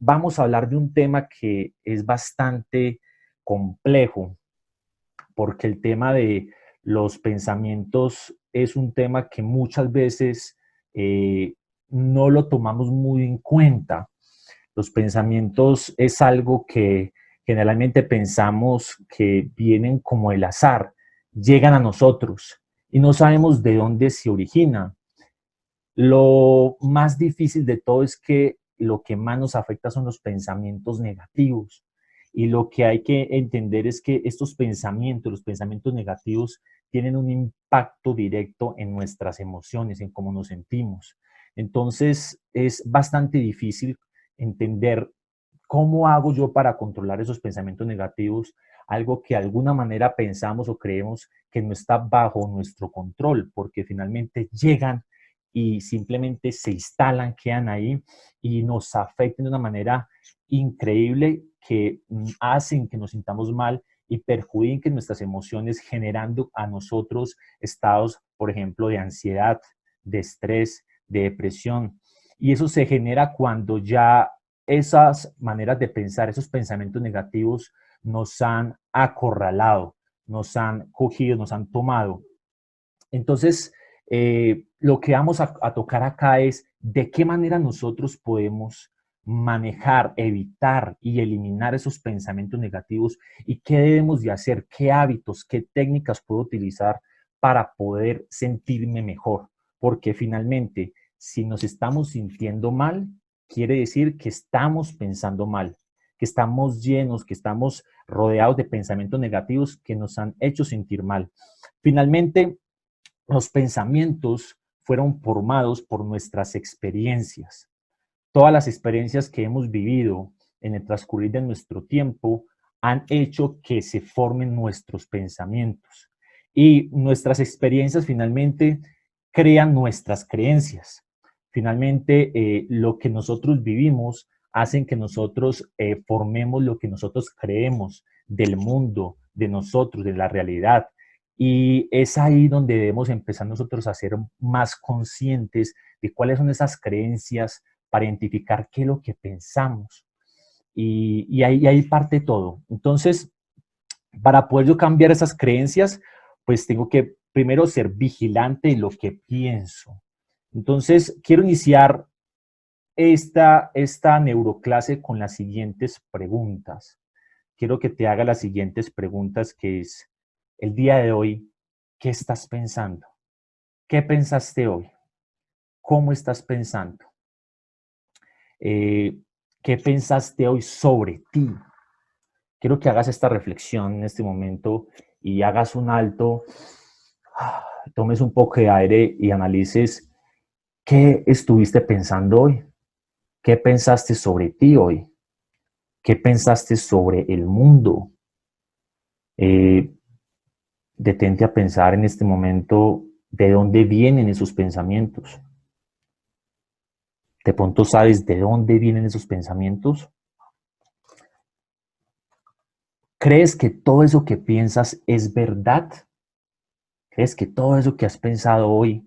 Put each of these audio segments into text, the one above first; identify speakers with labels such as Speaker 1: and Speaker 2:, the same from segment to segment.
Speaker 1: vamos a hablar de un tema que es bastante complejo, porque el tema de los pensamientos es un tema que muchas veces no lo tomamos muy en cuenta. Los pensamientos es algo que generalmente pensamos que vienen como el azar, llegan a nosotros y no sabemos de dónde se origina. Lo más difícil de todo es que lo que más nos afecta son los pensamientos negativos. Y lo que hay que entender es que estos pensamientos, los pensamientos negativos, tienen un impacto directo en nuestras emociones, en cómo nos sentimos. Entonces, es bastante difícil entender cómo hago yo para controlar esos pensamientos negativos, algo que de alguna manera pensamos o creemos que no está bajo nuestro control, porque finalmente llegan y simplemente se instalan, quedan ahí y nos afectan de una manera increíble que hacen que nos sintamos mal y perjudiquen nuestras emociones, generando a nosotros estados, por ejemplo, de ansiedad, de estrés, de depresión. Y eso se genera cuando ya esas maneras de pensar, esos pensamientos negativos nos han acorralado, nos han cogido, nos han tomado. Entonces, lo que vamos a tocar acá es de qué manera nosotros podemos manejar, evitar y eliminar esos pensamientos negativos y qué debemos de hacer, qué hábitos, qué técnicas puedo utilizar para poder sentirme mejor. Porque finalmente, si nos estamos sintiendo mal, quiere decir que estamos pensando mal, que estamos llenos, que estamos rodeados de pensamientos negativos que nos han hecho sentir mal. Finalmente, los pensamientos fueron formados por nuestras experiencias. Todas las experiencias que hemos vivido en el transcurrir de nuestro tiempo han hecho que se formen nuestros pensamientos. Y nuestras experiencias finalmente crean nuestras creencias. Finalmente, lo que nosotros vivimos hacen que nosotros formemos lo que nosotros creemos del mundo, de nosotros, de la realidad. Y es ahí donde debemos empezar nosotros a ser más conscientes de cuáles son esas creencias para identificar qué es lo que pensamos. Y ahí parte todo. Entonces, para poder yo cambiar esas creencias, pues tengo que primero ser vigilante de lo que pienso. Entonces, quiero iniciar esta neuroclase con las siguientes preguntas. Quiero que te haga las siguientes preguntas, que es, el día de hoy, ¿qué estás pensando? ¿Qué pensaste hoy? ¿Cómo estás pensando? Eh, ¿Qué pensaste hoy sobre ti? Quiero que hagas esta reflexión en este momento y hagas un alto, tomes un poco de aire y analices qué estuviste pensando hoy, qué pensaste sobre ti hoy, qué pensaste sobre el mundo. Eh, Detente a pensar en este momento de dónde vienen esos pensamientos. De pronto sabes de dónde vienen esos pensamientos. ¿Crees que todo eso que piensas es verdad? ¿Crees que todo eso que has pensado hoy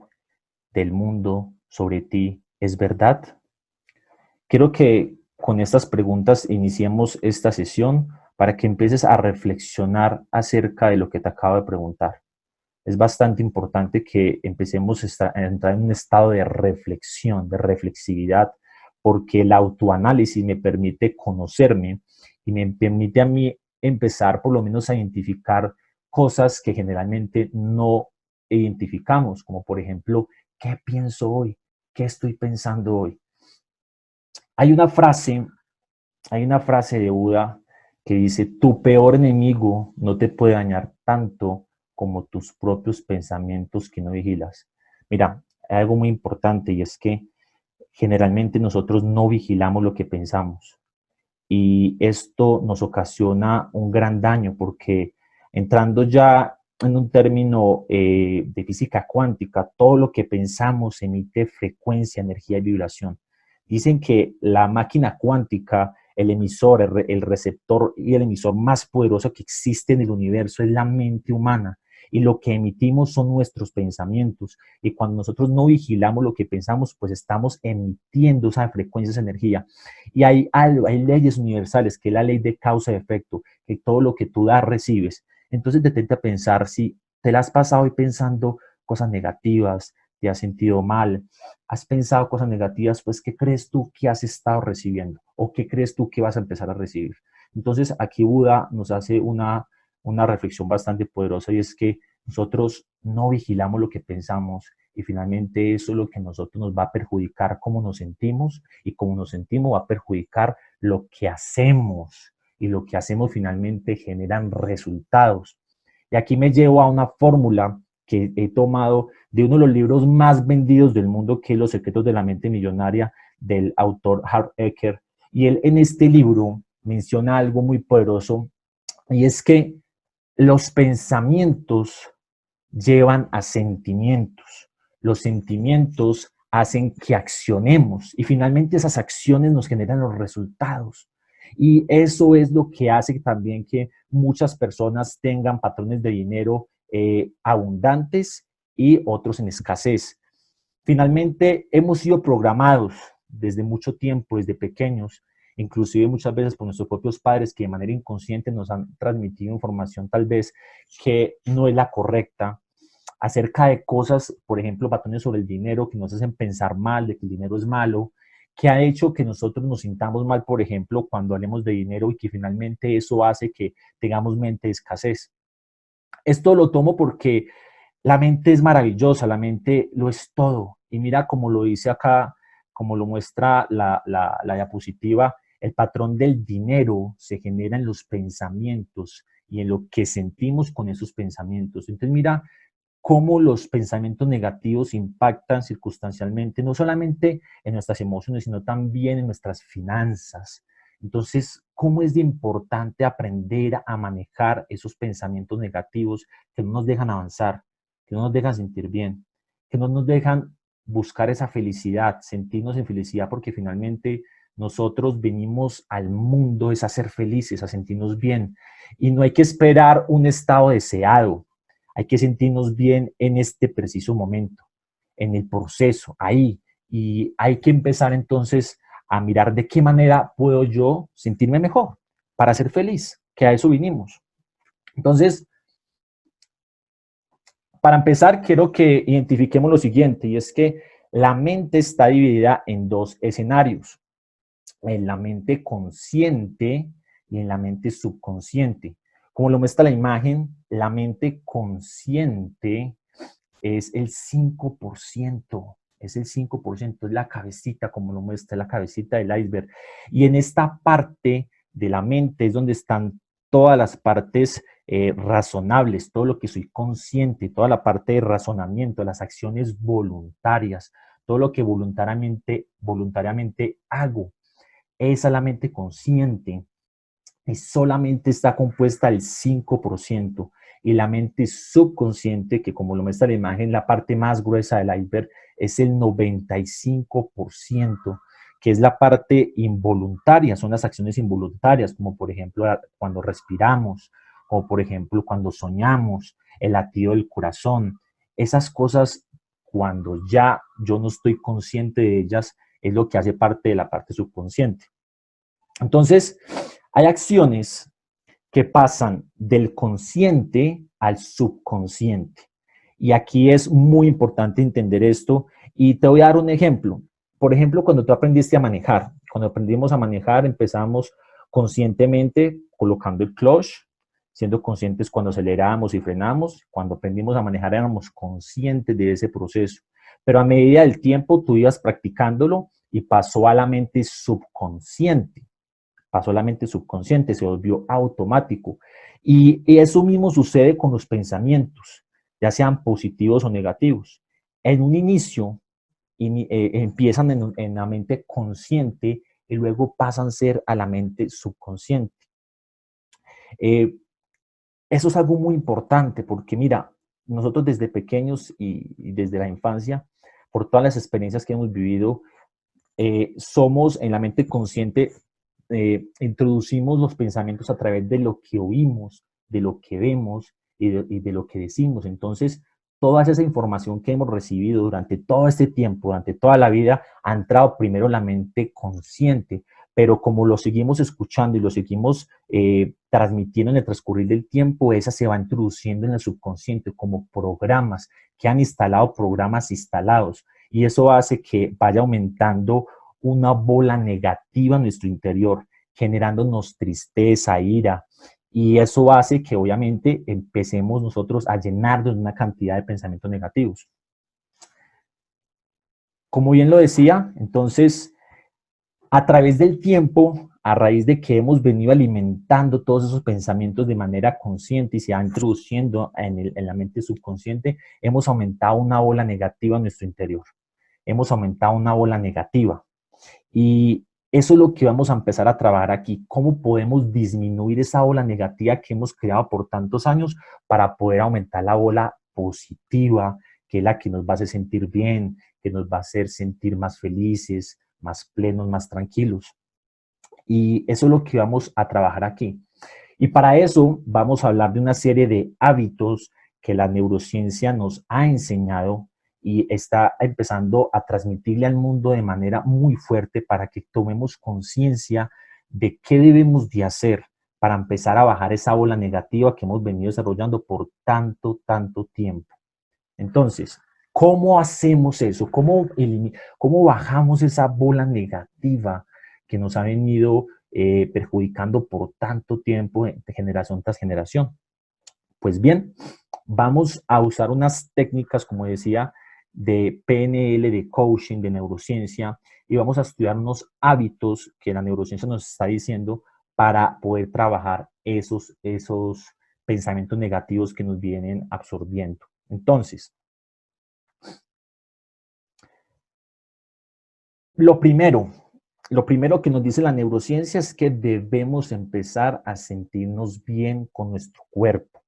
Speaker 1: del mundo sobre ti es verdad? Quiero que con estas preguntas iniciemos esta sesión para que empieces a reflexionar acerca de lo que te acabo de preguntar. Es bastante importante que empecemos a entrar en un estado de reflexión, de reflexividad, porque el autoanálisis me permite conocerme y me permite a mí empezar por lo menos a identificar cosas que generalmente no identificamos, como por ejemplo, ¿qué pienso hoy? ¿Qué estoy pensando hoy? Hay una frase, hay una frase de Buda que dice, tu peor enemigo no te puede dañar tanto como tus propios pensamientos que no vigilas. Mira, hay algo muy importante y es que generalmente nosotros no vigilamos lo que pensamos y esto nos ocasiona un gran daño porque entrando ya en un término de física cuántica, todo lo que pensamos emite frecuencia, energía y vibración. Dicen que la máquina cuántica, el emisor, el receptor y el emisor más poderoso que existe en el universo es la mente humana. y lo que emitimos son nuestros pensamientos. Y cuando nosotros no vigilamos lo que pensamos, pues estamos emitiendo esa frecuencia, esa energía. Y hay leyes universales, que es la ley de causa y efecto, que todo lo que tú das, recibes. Entonces detente a pensar si te la has pasado hoy pensando cosas negativas, te has sentido mal, has pensado cosas negativas, pues ¿qué crees tú que has estado recibiendo? ¿O qué crees tú que vas a empezar a recibir? Entonces aquí Buda nos hace una reflexión bastante poderosa, y es que nosotros no vigilamos lo que pensamos, y finalmente eso es lo que a nosotros nos va a perjudicar, cómo nos sentimos, y cómo nos sentimos va a perjudicar lo que hacemos, y lo que hacemos finalmente generan resultados. Y aquí me llevo a una fórmula que he tomado de uno de los libros más vendidos del mundo, que es Los secretos de la mente millonaria, del autor Hart Ecker. Y él en este libro menciona algo muy poderoso, y es que los pensamientos llevan a sentimientos. Los sentimientos hacen que accionemos, y finalmente esas acciones nos generan los resultados. Y eso es lo que hace también que muchas personas tengan patrones de dinero abundantes y otros en escasez. Finalmente, hemos sido programados desde mucho tiempo, desde pequeños, inclusive muchas veces por nuestros propios padres, que de manera inconsciente nos han transmitido información tal vez que no es la correcta, acerca de cosas, por ejemplo, patrones sobre el dinero que nos hacen pensar mal, de que el dinero es malo, que ha hecho que nosotros nos sintamos mal, por ejemplo, cuando hablemos de dinero, y que finalmente eso hace que tengamos mente de escasez. Esto lo tomo porque la mente es maravillosa, la mente lo es todo. Y mira como lo dice acá, como lo muestra la diapositiva, el patrón del dinero se genera en los pensamientos y en lo que sentimos con esos pensamientos. Entonces mira cómo los pensamientos negativos impactan circunstancialmente, no solamente en nuestras emociones, sino también en nuestras finanzas. Entonces, ¿cómo es de importante aprender a manejar esos pensamientos negativos que no nos dejan avanzar, que no nos dejan sentir bien, que no nos dejan buscar esa felicidad, sentirnos en felicidad, porque finalmente nosotros venimos al mundo es a ser felices, a sentirnos bien, y no hay que esperar un estado deseado. Hay que sentirnos bien en este preciso momento, en el proceso, ahí. Y hay que empezar entonces a mirar de qué manera puedo yo sentirme mejor para ser feliz, que a eso vinimos. Entonces, para empezar, quiero que identifiquemos lo siguiente, y es que la mente está dividida en dos escenarios: en la mente consciente y en la mente subconsciente. Como lo muestra la imagen, la mente consciente es el 5%, es el 5%, es la cabecita, como lo muestra, la cabecita del iceberg. Y en esta parte de la mente es donde están todas las partes razonables, todo lo que soy consciente, toda la parte de razonamiento, las acciones voluntarias, todo lo que voluntariamente hago. Esa es la mente consciente, y solamente está compuesta del 5%. Y la mente subconsciente, que como lo muestra la imagen, la parte más gruesa del iceberg, es el 95%, que es la parte involuntaria, son las acciones involuntarias, como por ejemplo cuando respiramos, o por ejemplo cuando soñamos, el latido del corazón. Esas cosas, cuando ya yo no estoy consciente de ellas, es lo que hace parte de la parte subconsciente. Entonces, hay acciones que pasan del consciente al subconsciente. Y aquí es muy importante entender esto, y te voy a dar un ejemplo. Por ejemplo, cuando tú aprendiste a manejar, cuando aprendimos a manejar, empezamos conscientemente colocando el clutch, siendo conscientes cuando acelerábamos y frenamos. Cuando aprendimos a manejar éramos conscientes de ese proceso. Pero a medida del tiempo tú ibas practicándolo y pasó a la mente subconsciente. Pasó a la mente subconsciente, se volvió automático. Y eso mismo sucede con los pensamientos, ya sean positivos o negativos. En un inicio empiezan en la mente consciente y luego pasan a ser a la mente subconsciente. Eso es algo muy importante porque mira, nosotros desde pequeños y desde la infancia, por todas las experiencias que hemos vivido, somos en la mente consciente, introducimos los pensamientos a través de lo que oímos, de lo que vemos y de lo que decimos. Entonces, toda esa información que hemos recibido durante todo este tiempo, durante toda la vida, ha entrado primero en la mente consciente, pero como lo seguimos escuchando y lo seguimos transmitiendo en el transcurrir del tiempo, esa se va introduciendo en el subconsciente como programas que han instalado, programas instalados, y eso hace que vaya aumentando una bola negativa en nuestro interior, generándonos tristeza, ira, y eso hace que obviamente empecemos nosotros a llenarnos de una cantidad de pensamientos negativos. Como bien lo decía, entonces, a través del tiempo, a raíz de que hemos venido alimentando todos esos pensamientos de manera consciente y se va introduciendo en la mente subconsciente, hemos aumentado una bola negativa en nuestro interior. Hemos aumentado una bola negativa. Y eso es lo que vamos a empezar a trabajar aquí. ¿Cómo podemos disminuir esa bola negativa que hemos creado por tantos años para poder aumentar la bola positiva, que es la que nos va a hacer sentir bien, que nos va a hacer sentir más felices, más plenos, más tranquilos? Y eso es lo que vamos a trabajar aquí. Y para eso vamos a hablar de una serie de hábitos que la neurociencia nos ha enseñado y está empezando a transmitirle al mundo de manera muy fuerte para que tomemos conciencia de qué debemos de hacer para empezar a bajar esa bola negativa que hemos venido desarrollando por tanto, tanto tiempo. Entonces, ¿cómo hacemos eso? ¿Cómo bajamos esa bola negativa que nos ha venido perjudicando por tanto tiempo de generación tras generación? Pues bien, vamos a usar unas técnicas, como decía, de PNL, de coaching, de neurociencia, y vamos a estudiar unos hábitos que la neurociencia nos está diciendo para poder trabajar esos pensamientos negativos que nos vienen absorbiendo. Entonces, lo primero, lo primero que nos dice la neurociencia es que debemos empezar a sentirnos bien con nuestro cuerpo.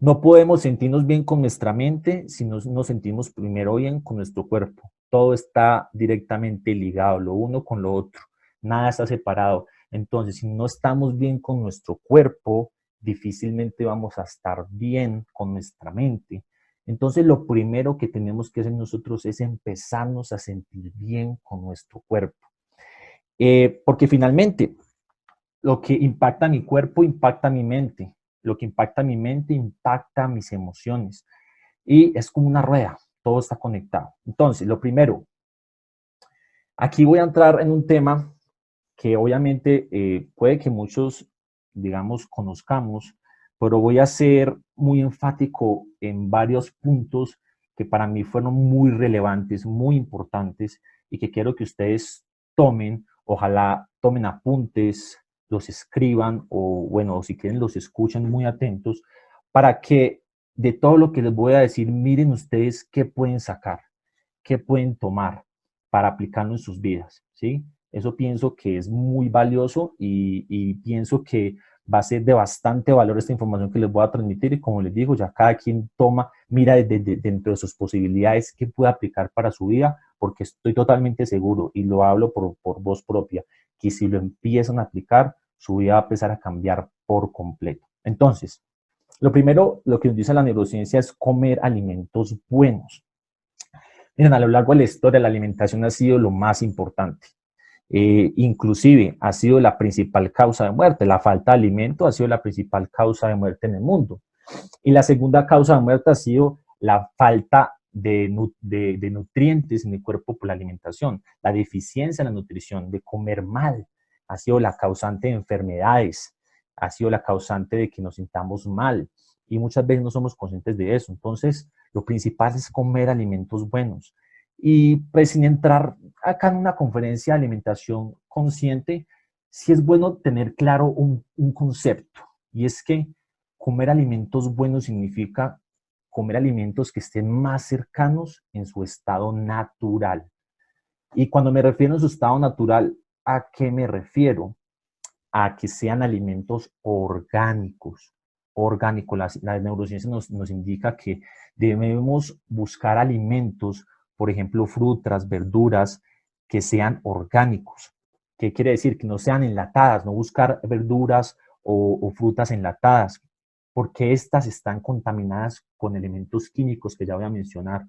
Speaker 1: No podemos sentirnos bien con nuestra mente si no nos sentimos primero bien con nuestro cuerpo. Todo está directamente ligado, lo uno con lo otro. Nada está separado. Entonces, si no estamos bien con nuestro cuerpo, difícilmente vamos a estar bien con nuestra mente. Entonces, lo primero que tenemos que hacer nosotros es empezarnos a sentir bien con nuestro cuerpo. Porque finalmente, lo que impacta mi cuerpo impacta mi mente. Lo que impacta mi mente impacta mis emociones. Y es como una rueda, todo está conectado. Entonces, lo primero, aquí voy a entrar en un tema que obviamente puede que muchos, digamos, conozcamos, pero voy a ser muy enfático en varios puntos que para mí fueron muy relevantes, muy importantes y que quiero que ustedes tomen, ojalá tomen apuntes, los escriban o bueno, si quieren los escuchen muy atentos para que de todo lo que les voy a decir, miren ustedes qué pueden sacar, qué pueden tomar para aplicarlo en sus vidas, ¿sí? Eso pienso que es muy valioso y pienso que va a ser de bastante valor esta información que les voy a transmitir y como les digo, ya cada quien toma, mira dentro de sus posibilidades qué puede aplicar para su vida, porque estoy totalmente seguro y lo hablo por voz propia, que si lo empiezan a aplicar, su vida va a empezar a cambiar por completo. Entonces, lo primero, lo que nos dice la neurociencia es comer alimentos buenos. Miren, a lo largo de la historia la alimentación ha sido lo más importante. Inclusive ha sido la principal causa de muerte. La falta de alimento ha sido la principal causa de muerte en el mundo. Y la segunda causa de muerte ha sido la falta de nutrientes en el cuerpo por la alimentación. La deficiencia en la nutrición, de comer mal, ha sido la causante de enfermedades, ha sido la causante de que nos sintamos mal. Y muchas veces no somos conscientes de eso. Entonces, lo principal es comer alimentos buenos. Y pues sin entrar acá en una conferencia de alimentación consciente, sí es bueno tener claro un concepto, y es que comer alimentos buenos significa comer alimentos que estén más cercanos en su estado natural. Y cuando me refiero a su estado natural, ¿a qué me refiero? A que sean alimentos orgánicos. Orgánicos. La neurociencia nos indica que debemos buscar alimentos, por ejemplo, frutas, verduras, que sean orgánicos. ¿Qué quiere decir? Que no sean enlatadas, no buscar verduras o frutas enlatadas. porque estas están contaminadas con elementos químicos que ya voy a mencionar.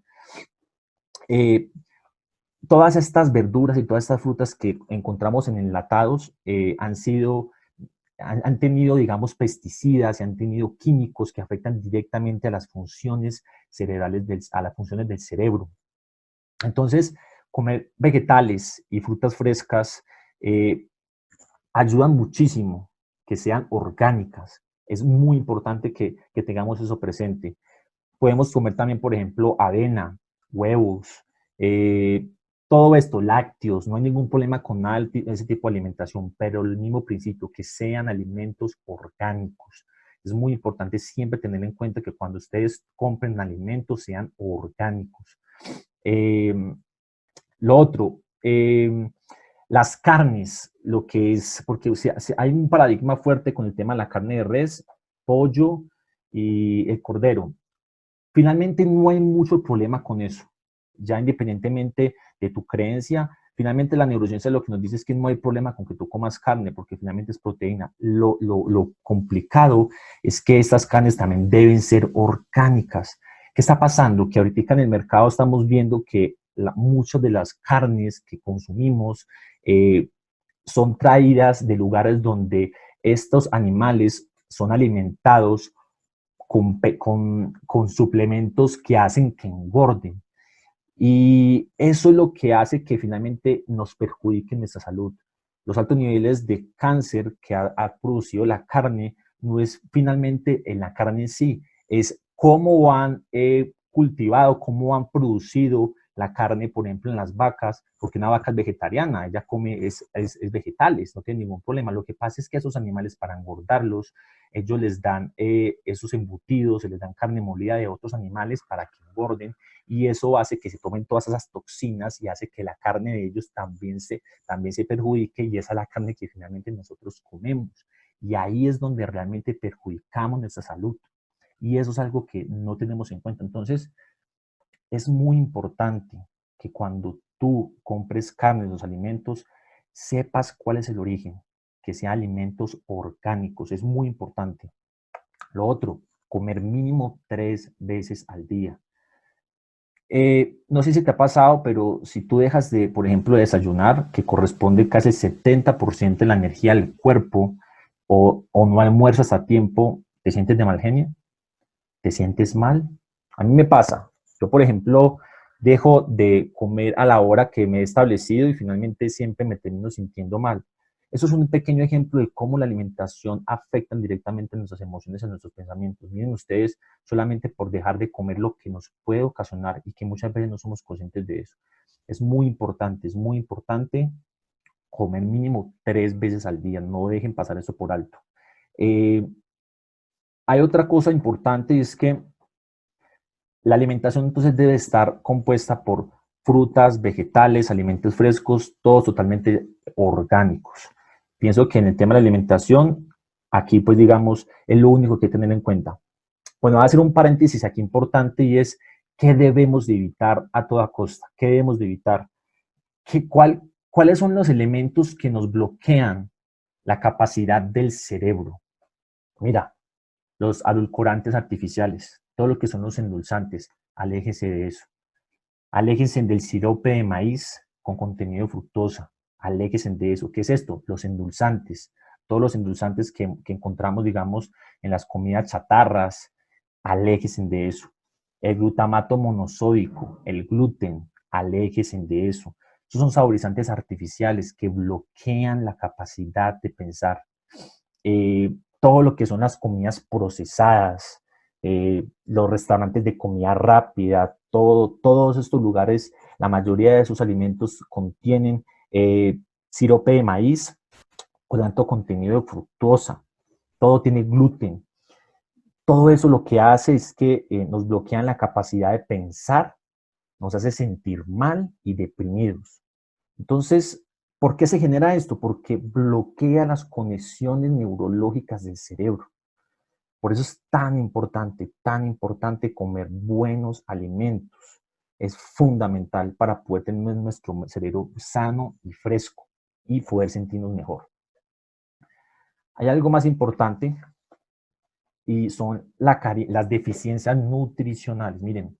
Speaker 1: Todas estas verduras y todas estas frutas que encontramos en enlatados han tenido, digamos, pesticidas y han tenido químicos que afectan directamente a las funciones cerebrales, a las funciones del cerebro. Entonces, comer vegetales y frutas frescas ayudan muchísimo que sean orgánicas. Es muy importante que tengamos eso presente. Podemos comer también, por ejemplo, avena, huevos, todo esto, lácteos, no hay ningún problema con nada de ese tipo de alimentación, pero el mismo principio, que sean alimentos orgánicos. Es muy importante siempre tener en cuenta que cuando ustedes compren alimentos sean orgánicos. Eh, lo otro, las carnes, lo que es, porque o sea, hay un paradigma fuerte con el tema de la carne de res, pollo y el cordero. Finalmente no hay mucho problema con eso, ya independientemente de tu creencia. Finalmente la neurociencia lo que nos dice es que no hay problema con que tú comas carne, porque finalmente es proteína. Lo complicado es que estas carnes también deben ser orgánicas. ¿Qué está pasando? Que ahorita en el mercado estamos viendo que muchas de las carnes que consumimos son traídas de lugares donde estos animales son alimentados con suplementos que hacen que engorden. Y eso es lo que hace que finalmente nos perjudique nuestra salud. Los altos niveles de cáncer que ha producido la carne no es finalmente en la carne en sí, es cómo han cultivado, cómo han producido la carne, por ejemplo, en las vacas, porque una vaca es vegetariana, ella come vegetales, no tiene ningún problema. Lo que pasa es que a esos animales, para engordarlos, ellos les dan esos embutidos, se les dan carne molida de otros animales para que engorden, y eso hace que se tomen todas esas toxinas y hace que la carne de ellos también se perjudique, y esa es la carne que finalmente nosotros comemos. Y ahí es donde realmente perjudicamos nuestra salud. Y eso es algo que no tenemos en cuenta. Entonces, es muy importante que cuando tú compres carne en los alimentos, sepas cuál es el origen, que sean alimentos orgánicos. Es muy importante. Lo otro, comer mínimo 3 veces al día. No sé si te ha pasado, pero si tú dejas de, por ejemplo, de desayunar, que corresponde casi el 70% de la energía del cuerpo, o no almuerzas a tiempo, ¿te sientes de mal genio? ¿Te sientes mal? A mí me pasa. Yo, por ejemplo, dejo de comer a la hora que me he establecido y finalmente siempre me termino sintiendo mal. Eso es un pequeño ejemplo de cómo la alimentación afecta directamente a nuestras emociones, a nuestros pensamientos. Miren ustedes, solamente por dejar de comer lo que nos puede ocasionar, y que muchas veces no somos conscientes de eso. Es muy importante comer mínimo 3 veces al día. No dejen pasar eso por alto. Eh, Hay otra cosa importante, y es que la alimentación entonces debe estar compuesta por frutas, vegetales, alimentos frescos, todos totalmente orgánicos. Pienso que en el tema de la alimentación, aquí pues digamos, es lo único que tener en cuenta. Bueno, voy a hacer un paréntesis aquí importante, y es qué debemos de evitar a toda costa, qué debemos de evitar, cuáles son los elementos que nos bloquean la capacidad del cerebro. Mira, los adulcorantes artificiales, todo lo que son los endulzantes, aléjese de eso. Aléjense del sirope de maíz con contenido fructosa, aléjense de eso. ¿Qué es esto? Los endulzantes, todos los endulzantes que encontramos, digamos, en las comidas chatarras, aléjense de eso. El glutamato monosódico, el gluten, aléjense de eso. Esos son saborizantes artificiales que bloquean la capacidad de pensar. Todo lo que son las comidas procesadas, los restaurantes de comida rápida, todos estos lugares, la mayoría de sus alimentos contienen sirope de maíz con alto contenido de fructosa, todo tiene gluten. Todo eso lo que hace es que nos bloquean la capacidad de pensar, nos hace sentir mal y deprimidos. Entonces, ¿por qué se genera esto? Porque bloquea las conexiones neurológicas del cerebro. Por eso es tan importante comer buenos alimentos. Es fundamental para poder tener nuestro cerebro sano y fresco y poder sentirnos mejor. Hay algo más importante, y son las deficiencias nutricionales. Miren,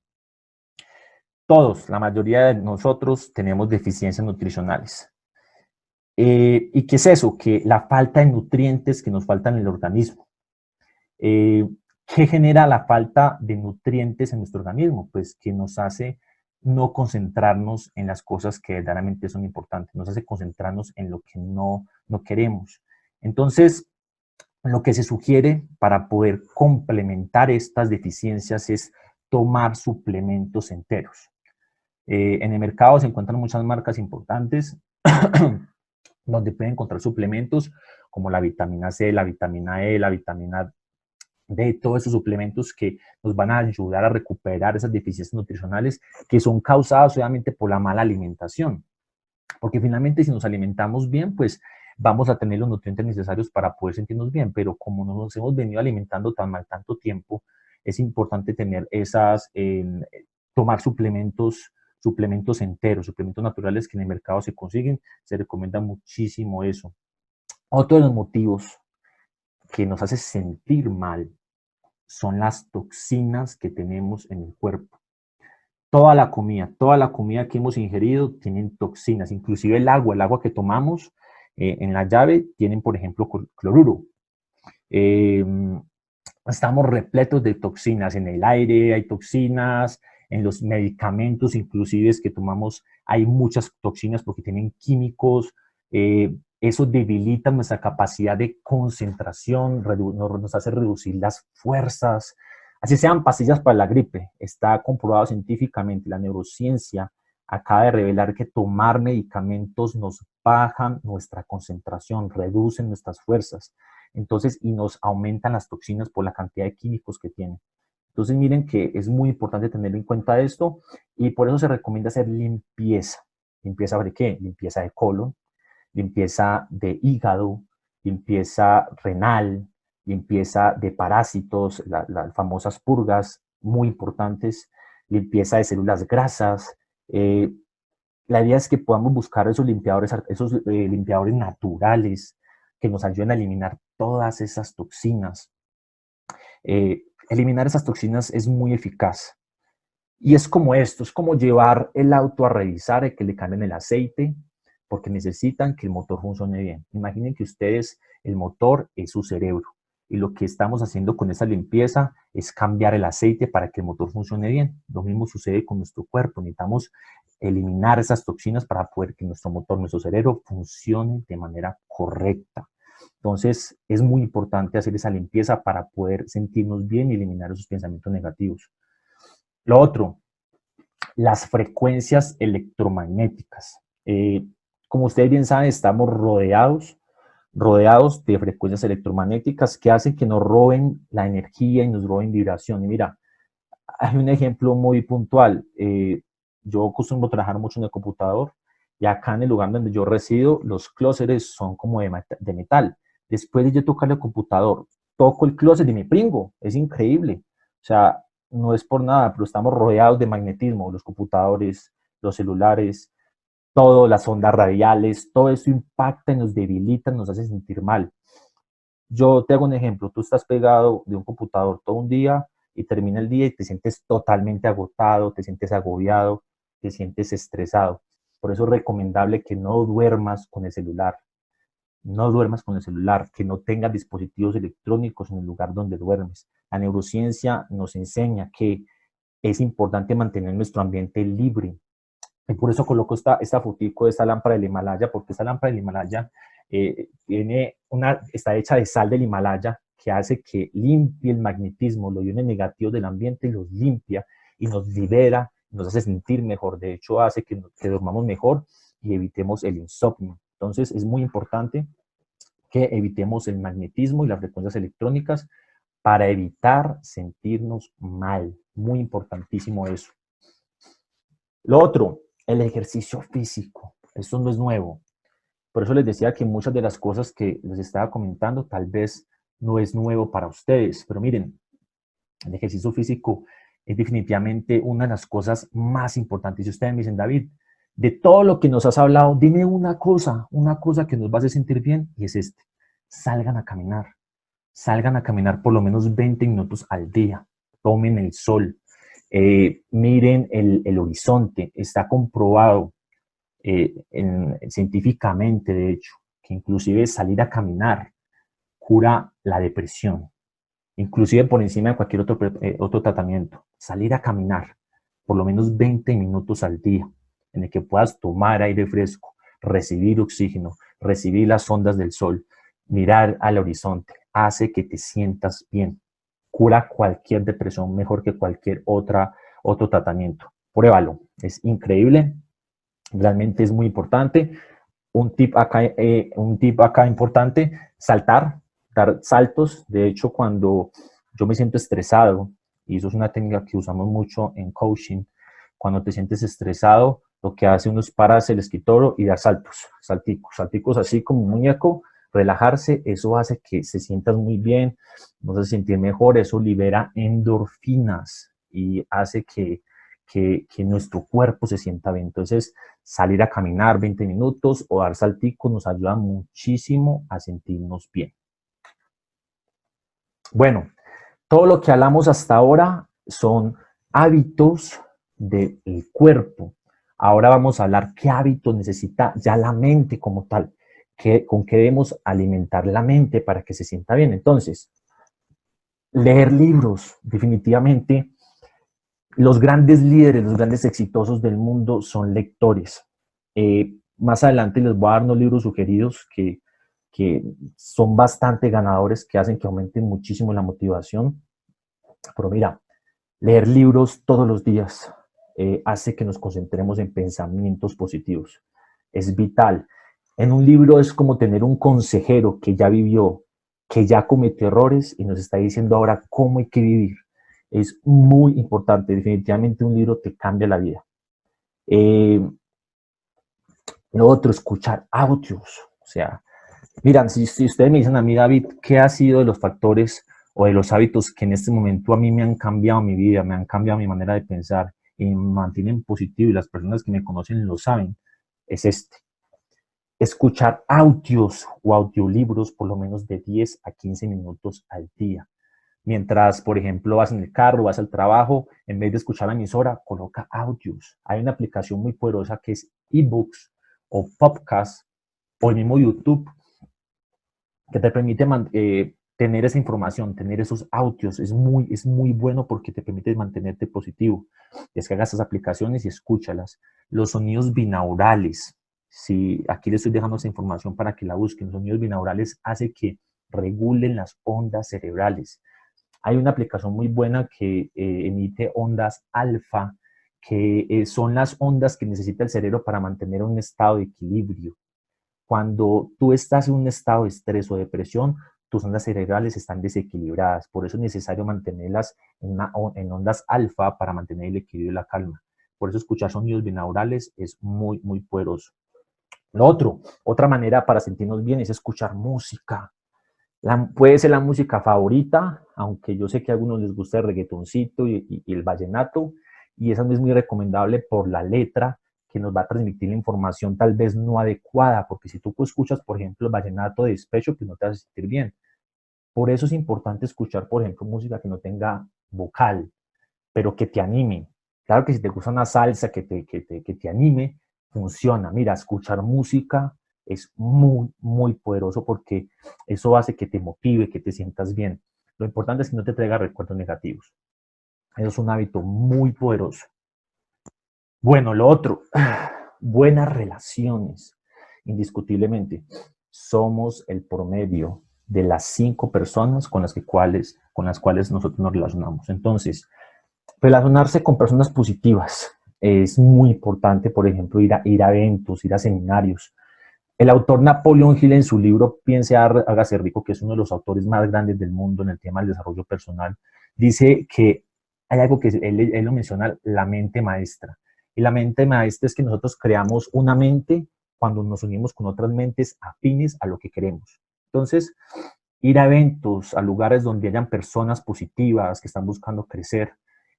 Speaker 1: todos, la mayoría de nosotros tenemos deficiencias nutricionales. ¿Y qué es eso? Que la falta de nutrientes que nos faltan en el organismo. ¿Qué genera la falta de nutrientes en nuestro organismo? Pues que nos hace no concentrarnos en las cosas que verdaderamente son importantes, nos hace concentrarnos en lo que no queremos. Entonces, lo que se sugiere para poder complementar estas deficiencias es tomar suplementos enteros. En el mercado se encuentran muchas marcas importantes donde pueden encontrar suplementos como la vitamina C, la vitamina E, la vitamina D, todos esos suplementos que nos van a ayudar a recuperar esas deficiencias nutricionales que son causadas obviamente por la mala alimentación. Porque finalmente si nos alimentamos bien, pues vamos a tener los nutrientes necesarios para poder sentirnos bien, pero como nos hemos venido alimentando tan mal tanto tiempo, es importante tener tomar suplementos enteros, suplementos naturales que en el mercado se consiguen, se recomienda muchísimo eso. Otro de los motivos que nos hace sentir mal son las toxinas que tenemos en el cuerpo. Toda la comida que hemos ingerido tienen toxinas, inclusive el agua que tomamos en la llave tienen, por ejemplo, cloruro. Estamos repletos de toxinas, en el aire hay toxinas, en los medicamentos inclusive que tomamos hay muchas toxinas porque tienen químicos, eso debilita nuestra capacidad de concentración, nos hace reducir las fuerzas, así sean pastillas para la gripe. Está comprobado científicamente, la neurociencia acaba de revelar que tomar medicamentos nos bajan nuestra concentración, reducen nuestras fuerzas. Entonces, y nos aumentan las toxinas por la cantidad de químicos que tienen. Entonces, miren que es muy importante tener en cuenta esto y por eso se recomienda hacer limpieza. ¿Limpieza de qué? Limpieza de colon, limpieza de hígado, limpieza renal, limpieza de parásitos, las famosas purgas, muy importantes, limpieza de células grasas. La idea es que podamos buscar esos limpiadores naturales que nos ayuden a eliminar todas esas toxinas. Eliminar esas toxinas es muy eficaz. Y es como esto, es como llevar el auto a revisar, que le cambien el aceite, porque necesitan que el motor funcione bien. Imaginen que ustedes, el motor es su cerebro. Y lo que estamos haciendo con esa limpieza es cambiar el aceite para que el motor funcione bien. Lo mismo sucede con nuestro cuerpo. Necesitamos eliminar esas toxinas para poder que nuestro motor, nuestro cerebro, funcione de manera correcta. Entonces, es muy importante hacer esa limpieza para poder sentirnos bien y eliminar esos pensamientos negativos. Lo otro, las frecuencias electromagnéticas. Como ustedes bien saben, estamos rodeados de frecuencias electromagnéticas que hacen que nos roben la energía y nos roben vibración. Y mira, hay un ejemplo muy puntual. Yo acostumbro trabajar mucho en el computador y acá en el lugar donde yo resido, los clóseres son como de metal. Después de yo tocar el computador, toco el closet y me pringo. Es increíble. O sea, no es por nada, pero estamos rodeados de magnetismo, los computadores, los celulares, todo, las ondas radiales, todo eso impacta y nos debilita, nos hace sentir mal. Yo te hago un ejemplo, tú estás pegado de un computador todo un día y termina el día y te sientes totalmente agotado, te sientes agobiado, te sientes estresado. Por eso es recomendable que no duermas con el celular. No duermas con el celular, que no tengas dispositivos electrónicos en el lugar donde duermes. La neurociencia nos enseña que es importante mantener nuestro ambiente libre. Y por eso coloco esta fotico de esta lámpara del Himalaya, porque esta lámpara del Himalaya está hecha de sal del Himalaya que hace que limpie el magnetismo, los iones negativos del ambiente y los limpia y nos libera, nos hace sentir mejor. De hecho, hace que dormamos mejor y evitemos el insomnio. Entonces, es muy importante que evitemos el magnetismo y las frecuencias electrónicas para evitar sentirnos mal. Muy importantísimo eso. Lo otro, el ejercicio físico. Esto no es nuevo. Por eso les decía que muchas de las cosas que les estaba comentando tal vez no es nuevo para ustedes. Pero miren, el ejercicio físico es definitivamente una de las cosas más importantes. Si ustedes me dicen, David, de todo lo que nos has hablado, dime una cosa que nos va a hacer sentir bien, y es salgan a caminar. salgan a caminar por lo menos 20 minutos al día, tomen el sol, miren el horizonte. Está comprobado científicamente, de hecho, que inclusive salir a caminar cura la depresión, inclusive por encima de cualquier otro tratamiento. Salir a caminar por lo menos 20 minutos al día, en el que puedas tomar aire fresco, recibir oxígeno, recibir las ondas del sol, mirar al horizonte, hace que te sientas bien. Cura cualquier depresión mejor que cualquier otro tratamiento. Pruébalo, es increíble, realmente es muy importante. Un tip acá importante, saltar, dar saltos. De hecho, cuando yo me siento estresado, y eso es una técnica que usamos mucho en coaching, cuando te sientes estresado, lo que hace uno es pararse el escritorio y dar saltos, salticos así como un muñeco, relajarse. Eso hace que se sientas muy bien, vas a sentir mejor, eso libera endorfinas y hace que nuestro cuerpo se sienta bien. Entonces, salir a caminar 20 minutos o dar salticos nos ayuda muchísimo a sentirnos bien. Bueno, todo lo que hablamos hasta ahora son hábitos del cuerpo. Ahora vamos a hablar qué hábitos necesita ya la mente como tal, con qué debemos alimentar la mente para que se sienta bien. Entonces, leer libros, definitivamente. Los grandes líderes, los grandes exitosos del mundo son lectores. Más adelante les voy a dar unos libros sugeridos que son bastante ganadores, que hacen que aumenten muchísimo la motivación. Pero mira, leer libros todos los días hace que nos concentremos en pensamientos positivos. Es vital. En un libro es como tener un consejero que ya vivió, que ya cometió errores y nos está diciendo ahora cómo hay que vivir. Es muy importante. Definitivamente un libro te cambia la vida. Eh, lo otro, escuchar audios. O sea, miran, si ustedes me dicen a mí, David, ¿qué ha sido de los factores o de los hábitos que en este momento a mí me han cambiado mi vida, me han cambiado mi manera de pensar y me mantienen positivo y las personas que me conocen lo saben? Es este. Escuchar audios o audiolibros por lo menos de 10 a 15 minutos al día. Mientras, por ejemplo, vas en el carro, vas al trabajo, en vez de escuchar la emisora, coloca audios. Hay una aplicación muy poderosa que es eBooks o podcast o el mismo YouTube que te permite tener esa información, tener esos audios. Es muy bueno porque te permite mantenerte positivo. Descarga esas aplicaciones y escúchalas. Los sonidos binaurales. Si aquí les estoy dejando esa información para que la busquen. Los sonidos binaurales hace que regulen las ondas cerebrales. Hay una aplicación muy buena que emite ondas alfa, que son las ondas que necesita el cerebro para mantener un estado de equilibrio. Cuando tú estás en un estado de estrés o depresión, tus ondas cerebrales están desequilibradas. Por eso es necesario mantenerlas en ondas alfa para mantener el equilibrio y la calma. Por eso escuchar sonidos binaurales es muy poderoso. Lo otro, otra manera para sentirnos bien es escuchar música. Puede ser la música favorita, aunque yo sé que a algunos les gusta el reggaetoncito y el vallenato, y esa no es muy recomendable por la letra que nos va a transmitir la información tal vez no adecuada, porque si tú escuchas, por ejemplo, el vallenato de despecho, pues no te vas a sentir bien. Por eso es importante escuchar, por ejemplo, música que no tenga vocal, pero que te anime. Claro que si te gusta una salsa que te anime, funciona. Mira, escuchar música es muy poderoso porque eso hace que te motive, que te sientas bien. Lo importante es que no te traiga recuerdos negativos. Eso es un hábito muy poderoso. Bueno, lo otro, buenas relaciones. Indiscutiblemente, somos el promedio de las 5 personas con las cuales nosotros nos relacionamos. Entonces, relacionarse con personas positivas es muy importante, por ejemplo, ir a eventos, ir a seminarios. El autor Napoleon Hill en su libro Piense, hágase rico, que es uno de los autores más grandes del mundo en el tema del desarrollo personal, dice que hay algo que él lo menciona, la mente maestra. Y la mente maestra es que nosotros creamos una mente cuando nos unimos con otras mentes afines a lo que queremos. Entonces, ir a eventos, a lugares donde hayan personas positivas que están buscando crecer,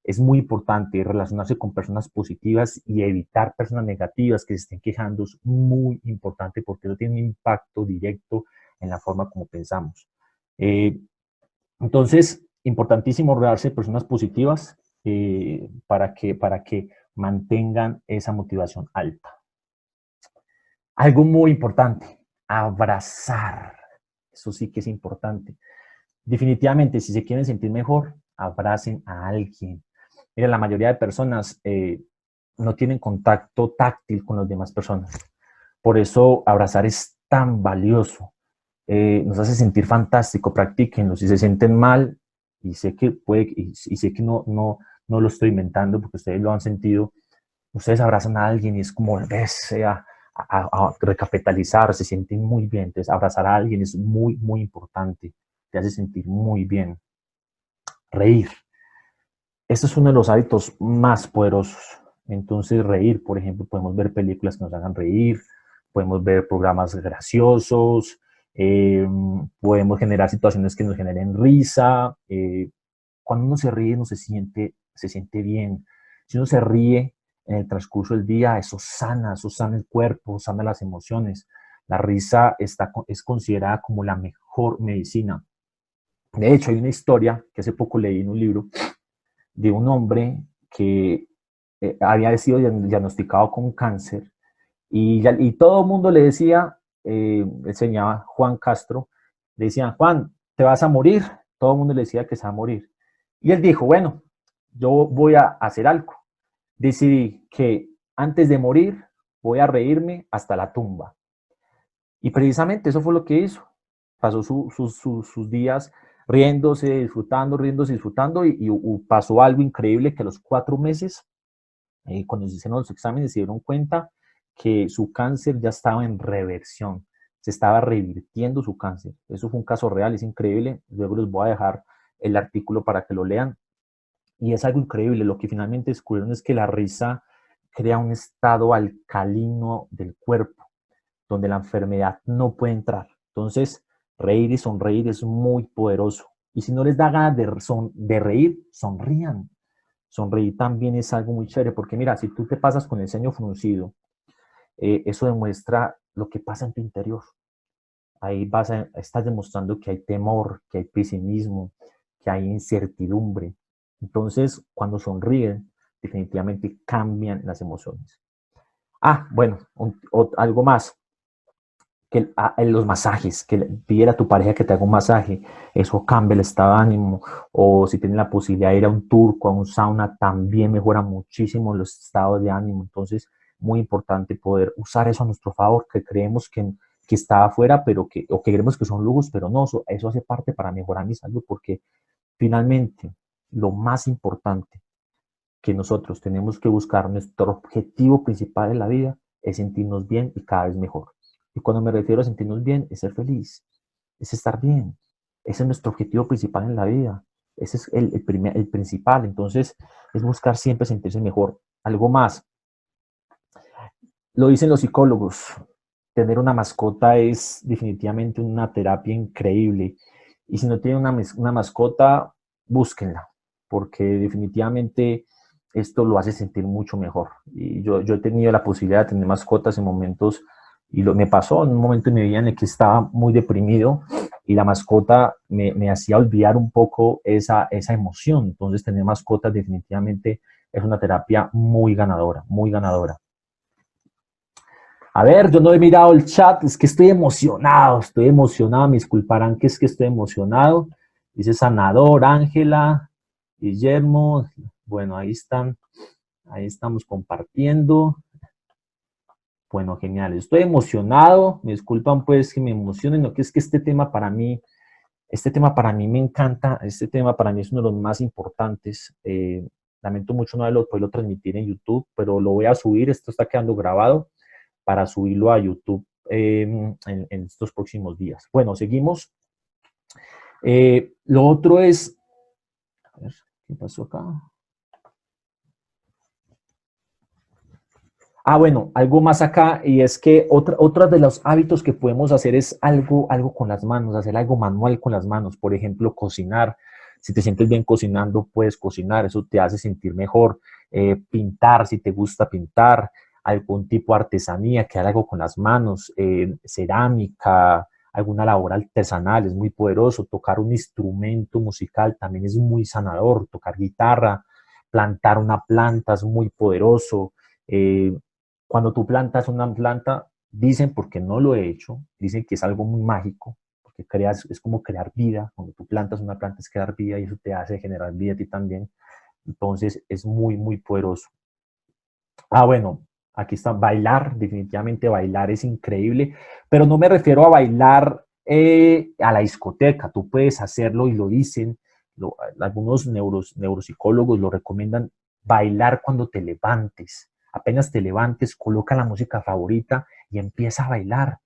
Speaker 1: es muy importante. Relacionarse con personas positivas y evitar personas negativas que se estén quejando es muy importante porque eso tiene un impacto directo en la forma como pensamos. Entonces, importantísimo rodearse de personas positivas para que mantengan esa motivación alta. Algo muy importante, abrazar. Eso sí que es importante. Definitivamente, si se quieren sentir mejor, abracen a alguien. Mira, la mayoría de personas no tienen contacto táctil con las demás personas. Por eso abrazar es tan valioso. Nos hace sentir fantástico, practíquenlo. Si se sienten mal, y sé que y sé que no lo estoy inventando porque ustedes lo han sentido, ustedes abrazan a alguien y es como volverse a recapitalizar, se sienten muy bien. Entonces, abrazar a alguien es muy, muy importante, te hace sentir muy bien. Reír. Este es uno de los hábitos más poderosos. Entonces, reír, por ejemplo, podemos ver películas que nos hagan reír, podemos ver programas graciosos, podemos generar situaciones que nos generen risa. Cuando uno se ríe, uno se siente bien. Si uno se ríe en el transcurso del día, eso sana el cuerpo, sana las emociones. La risa es considerada como la mejor medicina. De hecho, hay una historia que hace poco leí en un libro de un hombre que había sido diagnosticado con cáncer y todo el mundo le decía, él se llamaba Juan Castro, le decían, Juan, te vas a morir, todo el mundo le decía que se va a morir. Y él dijo, bueno, yo voy a hacer algo. Decidí que antes de morir voy a reírme hasta la tumba. Y precisamente eso fue lo que hizo. Pasó sus días riéndose, disfrutando, riéndose, disfrutando, y pasó algo increíble que a los 4 meses, cuando se hicieron los exámenes, se dieron cuenta que su cáncer ya estaba en reversión, se estaba revirtiendo su cáncer. Eso fue un caso real, es increíble. Luego les voy a dejar el artículo para que lo lean. Y es algo increíble. Lo que finalmente descubrieron es que la risa crea un estado alcalino del cuerpo donde la enfermedad no puede entrar. Entonces, reír y sonreír es muy poderoso. Y si no les da ganas de reír, sonrían. Sonreír también es algo muy chévere, porque mira, si tú te pasas con el ceño fruncido, eso demuestra lo que pasa en tu interior. Ahí estás demostrando que hay temor, que hay pesimismo, que hay incertidumbre. Entonces, cuando sonríen, definitivamente cambian las emociones. Ah, bueno, algo más que los masajes, que pidiera a tu pareja que te haga un masaje, eso cambia el estado de ánimo, o si tienes la posibilidad de ir a un turco, a un sauna, también mejora muchísimo los estados de ánimo. Entonces, muy importante poder usar eso a nuestro favor, que creemos que está afuera, o que creemos que son lujos, pero no, eso hace parte para mejorar mi salud, porque finalmente lo más importante que nosotros tenemos que buscar, nuestro objetivo principal en la vida, es sentirnos bien y cada vez mejor. Y cuando me refiero a sentirnos bien, es ser feliz, es estar bien. Ese es nuestro objetivo principal en la vida. Ese es el principal. Entonces, es buscar siempre sentirse mejor. Algo más, lo dicen los psicólogos, tener una mascota es definitivamente una terapia increíble. Y si no tienen una mascota, búsquenla, porque definitivamente esto lo hace sentir mucho mejor. Y yo he tenido la posibilidad de tener mascotas en momentos, y me pasó en un momento en mi vida en el que estaba muy deprimido y la mascota me hacía olvidar un poco esa emoción. Entonces, tener mascotas definitivamente es una terapia muy ganadora, muy ganadora. A ver, yo no he mirado el chat, es que estoy emocionado, me disculparán que es que estoy emocionado. Dice Sanador, Ángela, Guillermo, bueno, ahí estamos compartiendo. Bueno, genial, estoy emocionado, me disculpan pues que me emocione, no que es que este tema para mí me encanta, este tema para mí es uno de los más importantes. Lamento mucho no haberlo podido transmitir en YouTube, pero lo voy a subir, esto está quedando grabado para subirlo a YouTube en estos próximos días. Bueno, seguimos. Lo otro es, a ver, ¿qué pasó acá? Ah, bueno, algo más acá, y es que otra de los hábitos que podemos hacer es algo con las manos, hacer algo manual con las manos. Por ejemplo, cocinar. Si te sientes bien cocinando, puedes cocinar, eso te hace sentir mejor. Pintar, si te gusta pintar, algún tipo de artesanía, que haga algo con las manos, cerámica, alguna labor artesanal, es muy poderoso. Tocar un instrumento musical también es muy sanador. Tocar guitarra, plantar una planta es muy poderoso. Eh, Cuando tú plantas una planta, dicen, porque no lo he hecho, dicen que es algo muy mágico, porque creas, es como crear vida. Cuando tú plantas una planta es crear vida y eso te hace generar vida a ti también. Entonces es muy, muy poderoso. Ah, bueno, aquí está, bailar, definitivamente bailar es increíble, pero no me refiero a bailar a la discoteca, tú puedes hacerlo y lo dicen, algunos neuropsicólogos lo recomiendan, bailar cuando te levantes, apenas te levantes, coloca la música favorita y empieza a bailar.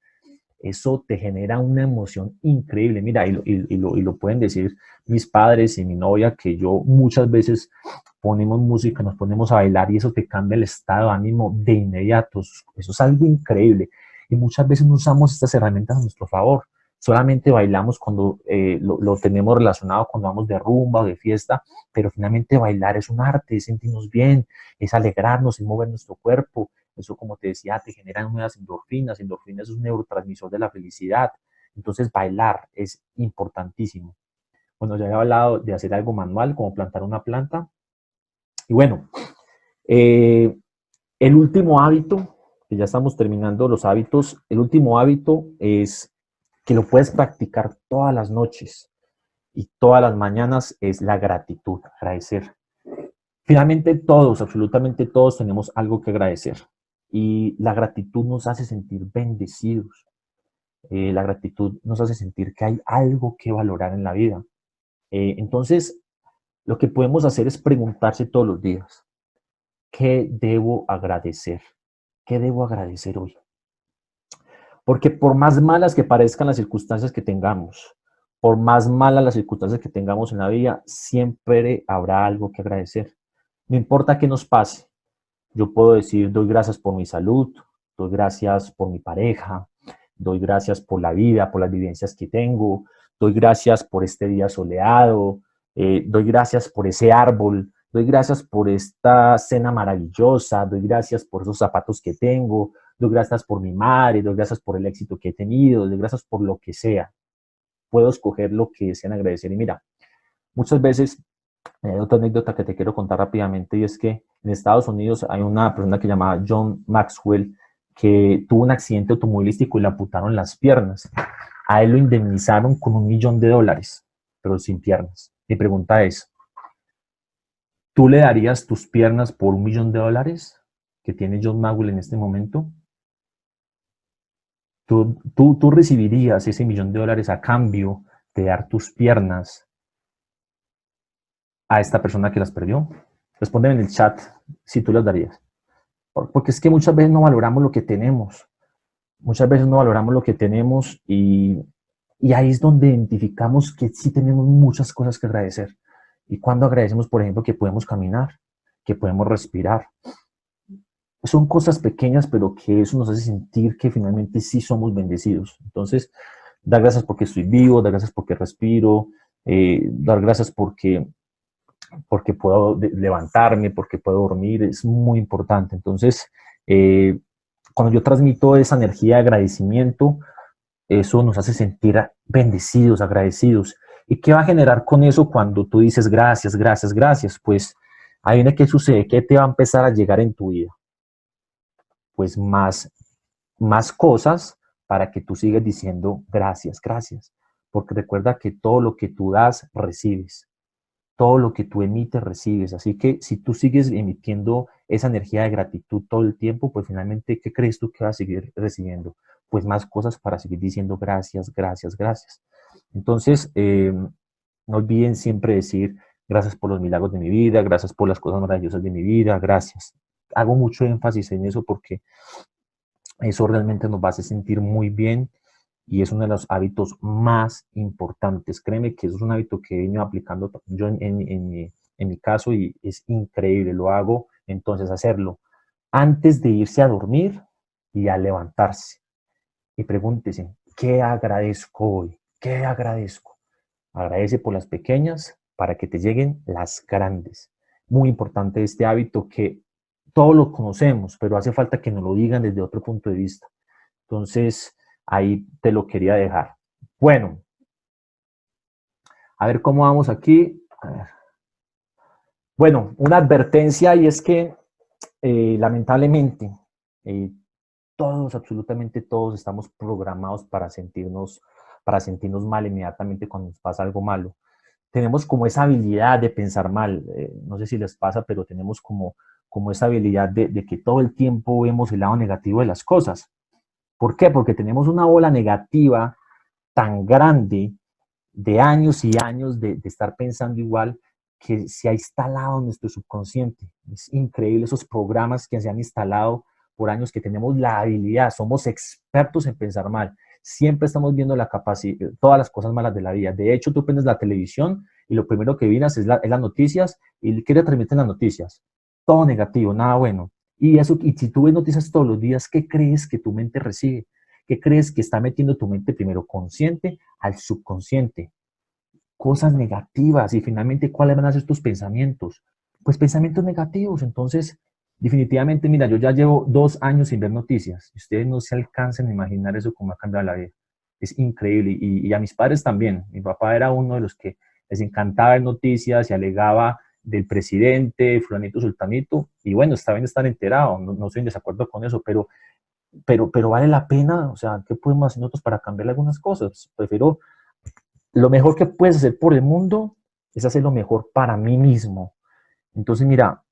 Speaker 1: Eso te genera una emoción increíble. Mira, y lo pueden decir mis padres y mi novia, que yo muchas veces ponemos música, nos ponemos a bailar y eso te cambia el estado de ánimo de inmediato. Eso es algo increíble. Y muchas veces no usamos estas herramientas a nuestro favor. Solamente bailamos cuando lo tenemos relacionado cuando vamos de rumba o de fiesta, pero finalmente bailar es un arte, es sentirnos bien, es alegrarnos, es mover nuestro cuerpo. Eso, como te decía, te generan nuevas endorfinas. Endorfinas es un neurotransmisor de la felicidad. Entonces, bailar es importantísimo. Bueno, ya he hablado de hacer algo manual, como plantar una planta. Y bueno, eh, el último hábito, que ya estamos terminando los hábitos, el último hábito es que lo puedes practicar todas las noches y todas las mañanas, es la gratitud, agradecer. Finalmente todos, absolutamente todos tenemos algo que agradecer y la gratitud nos hace sentir bendecidos. La gratitud nos hace sentir que hay algo que valorar en la vida. Entonces, lo que podemos hacer es preguntarse todos los días, ¿qué debo agradecer? ¿Qué debo agradecer hoy? Porque por más malas que parezcan las circunstancias que tengamos, por más malas las circunstancias que tengamos en la vida, siempre habrá algo que agradecer. No importa qué nos pase, yo puedo decir, doy gracias por mi salud, doy gracias por mi pareja, doy gracias por la vida, por las vivencias que tengo, doy gracias por este día soleado, doy gracias por ese árbol, doy gracias por esta cena maravillosa, doy gracias por esos zapatos que tengo, doy gracias por mi madre, doy gracias por el éxito que he tenido, doy gracias por lo que sea. Puedo escoger lo que desean agradecer. Y mira, muchas veces otra anécdota que te quiero contar rápidamente y es que en Estados Unidos hay una persona que se llamaba John Maxwell que tuvo un accidente automovilístico y le amputaron las piernas. A él lo indemnizaron con $1.000.000, pero sin piernas. Mi pregunta es, ¿tú le darías tus piernas por $1.000.000 que tiene John Maxwell en este momento? ¿Tú recibirías ese $1.000.000 a cambio de dar tus piernas a esta persona que las perdió? Respóndeme en el chat si tú las darías. Porque es que muchas veces no valoramos lo que tenemos. Muchas veces no valoramos lo que tenemos y ahí es donde identificamos que sí tenemos muchas cosas que agradecer. Y cuando agradecemos, por ejemplo, que podemos caminar, que podemos respirar. Son cosas pequeñas, pero que eso nos hace sentir que finalmente sí somos bendecidos. Entonces, dar gracias porque estoy vivo, dar gracias porque respiro, dar gracias porque puedo levantarme, porque puedo dormir, es muy importante. Entonces, cuando yo transmito esa energía de agradecimiento, eso nos hace sentir bendecidos, agradecidos. ¿Y qué va a generar con eso cuando tú dices gracias, gracias, gracias? Pues ahí viene qué sucede, qué te va a empezar a llegar en tu vida. Pues más cosas para que tú sigas diciendo gracias, gracias. Porque recuerda que todo lo que tú das, recibes. Todo lo que tú emites, recibes. Así que si tú sigues emitiendo esa energía de gratitud todo el tiempo, pues finalmente, ¿qué crees tú que vas a seguir recibiendo? Pues más cosas para seguir diciendo gracias, gracias, gracias. Entonces, no olviden siempre decir gracias por los milagros de mi vida, gracias por las cosas maravillosas de mi vida, gracias. Hago mucho énfasis en eso porque eso realmente nos va a hacer sentir muy bien y es uno de los hábitos más importantes. Créeme que eso es un hábito que he venido aplicando yo en mi caso y es increíble. Lo hago, entonces hacerlo antes de irse a dormir y a levantarse. Y pregúntese, ¿qué agradezco hoy? ¿Qué agradezco? Agradece por las pequeñas para que te lleguen las grandes. Muy importante este hábito que todos lo conocemos, pero hace falta que nos lo digan desde otro punto de vista. Entonces, ahí te lo quería dejar. Bueno, a ver cómo vamos aquí. A ver. Bueno, una advertencia y es que lamentablemente eh, todos, absolutamente todos estamos programados para sentirnos mal inmediatamente cuando nos pasa algo malo. Tenemos como esa habilidad de pensar mal, no sé si les pasa, pero tenemos como esa habilidad de que todo el tiempo vemos el lado negativo de las cosas. ¿Por qué? Porque tenemos una ola negativa tan grande de años y años de estar pensando igual que se ha instalado en nuestro subconsciente. Es increíble esos programas que se han instalado por años que tenemos la habilidad, somos expertos en pensar mal. Siempre estamos viendo la capacidad, todas las cosas malas de la vida. De hecho, tú prendes la televisión y lo primero que miras es las noticias y ¿qué te transmiten las noticias? Todo negativo, nada bueno. Y, eso, y si tú ves noticias todos los días, ¿qué crees que tu mente recibe? ¿Qué crees que está metiendo tu mente primero consciente al subconsciente? Cosas negativas y finalmente, ¿cuáles van a ser tus pensamientos? Pues pensamientos negativos. Entonces, definitivamente, mira, yo ya llevo 2 años sin ver noticias. Ustedes no se alcanzan a imaginar eso como ha cambiado la vida. Es increíble. Y a mis padres también. Mi papá era uno de los que les encantaba ver noticias y alegaba del presidente, fulanito, sultanito. Y bueno, está bien estar enterado, no estoy en desacuerdo con eso, pero vale la pena, o sea, ¿qué podemos hacer nosotros para cambiar algunas cosas? Prefiero, lo mejor que puedes hacer por el mundo es hacer lo mejor para mí mismo. Entonces, mira,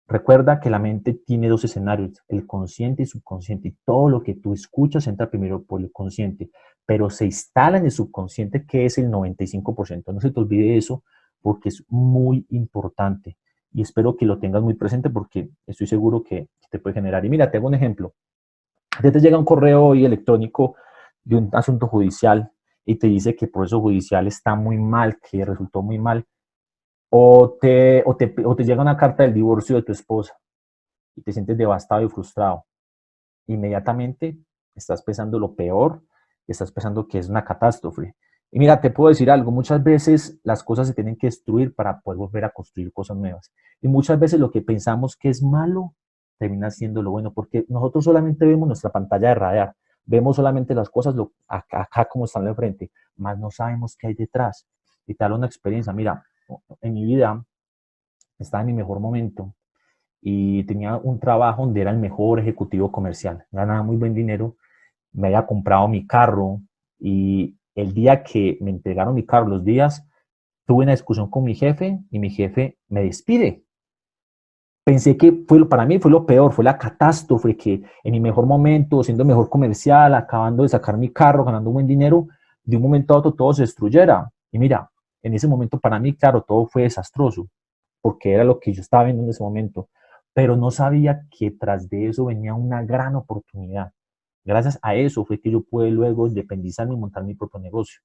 Speaker 1: recuerda que la mente tiene dos escenarios, el consciente y subconsciente, y todo lo que tú escuchas entra primero por el consciente, pero se instala en el subconsciente, que es el 95%. No se te olvide eso, porque es muy importante. Y espero que lo tengas muy presente porque estoy seguro que te puede generar. Y mira, te hago un ejemplo. Te llega un correo hoy electrónico de un asunto judicial y te dice que el proceso judicial está muy mal, que resultó muy mal, o te llega una carta del divorcio de tu esposa y te sientes devastado y frustrado. Inmediatamente estás pensando lo peor, estás pensando que es una catástrofe. Y mira, te puedo decir algo, muchas veces las cosas se tienen que destruir para poder volver a construir cosas nuevas. Y muchas veces lo que pensamos que es malo termina siendo lo bueno, porque nosotros solamente vemos nuestra pantalla de radar, vemos solamente las cosas acá como están de frente, más no sabemos qué hay detrás. Y te hablo una experiencia, mira, en mi vida estaba en mi mejor momento y tenía un trabajo donde era el mejor ejecutivo comercial, ganaba muy buen dinero, me había comprado mi carro y el día que me entregaron mi carro, los días, tuve una discusión con mi jefe y mi jefe me despide. Pensé que para mí fue lo peor, fue la catástrofe que en mi mejor momento, siendo el mejor comercial, acabando de sacar mi carro, ganando buen dinero, de un momento a otro todo se destruyera. Y mira, en ese momento para mí, claro, todo fue desastroso, porque era lo que yo estaba viendo en ese momento, pero no sabía que tras de eso venía una gran oportunidad. Gracias a eso fue que yo pude luego independizarme y montar mi propio negocio.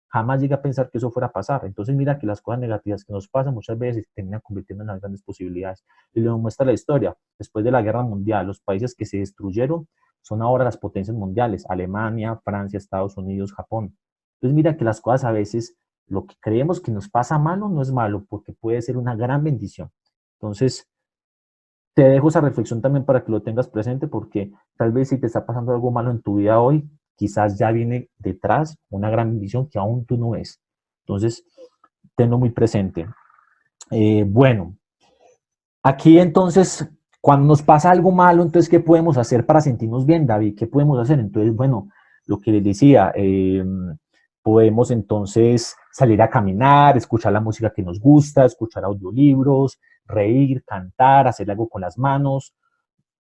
Speaker 1: Jamás llegué a pensar que eso fuera a pasar. Entonces mira que las cosas negativas que nos pasan muchas veces se terminan convirtiendo en las grandes posibilidades. Y lo muestra la historia. Después de la guerra mundial, los países que se destruyeron son ahora las potencias mundiales. Alemania, Francia, Estados Unidos, Japón. Entonces mira que las cosas a veces, lo que creemos que nos pasa malo no es malo, porque puede ser una gran bendición. Entonces, te dejo esa reflexión también para que lo tengas presente, porque tal vez si te está pasando algo malo en tu vida hoy, quizás ya viene detrás una gran bendición que aún tú no ves. Entonces, tenlo muy presente. Bueno, aquí entonces, cuando nos pasa algo malo, entonces, ¿qué podemos hacer para sentirnos bien, David? ¿Qué podemos hacer? Entonces, bueno, lo que les decía, podemos entonces salir a caminar, escuchar la música que nos gusta, escuchar audiolibros, reír, cantar, hacer algo con las manos.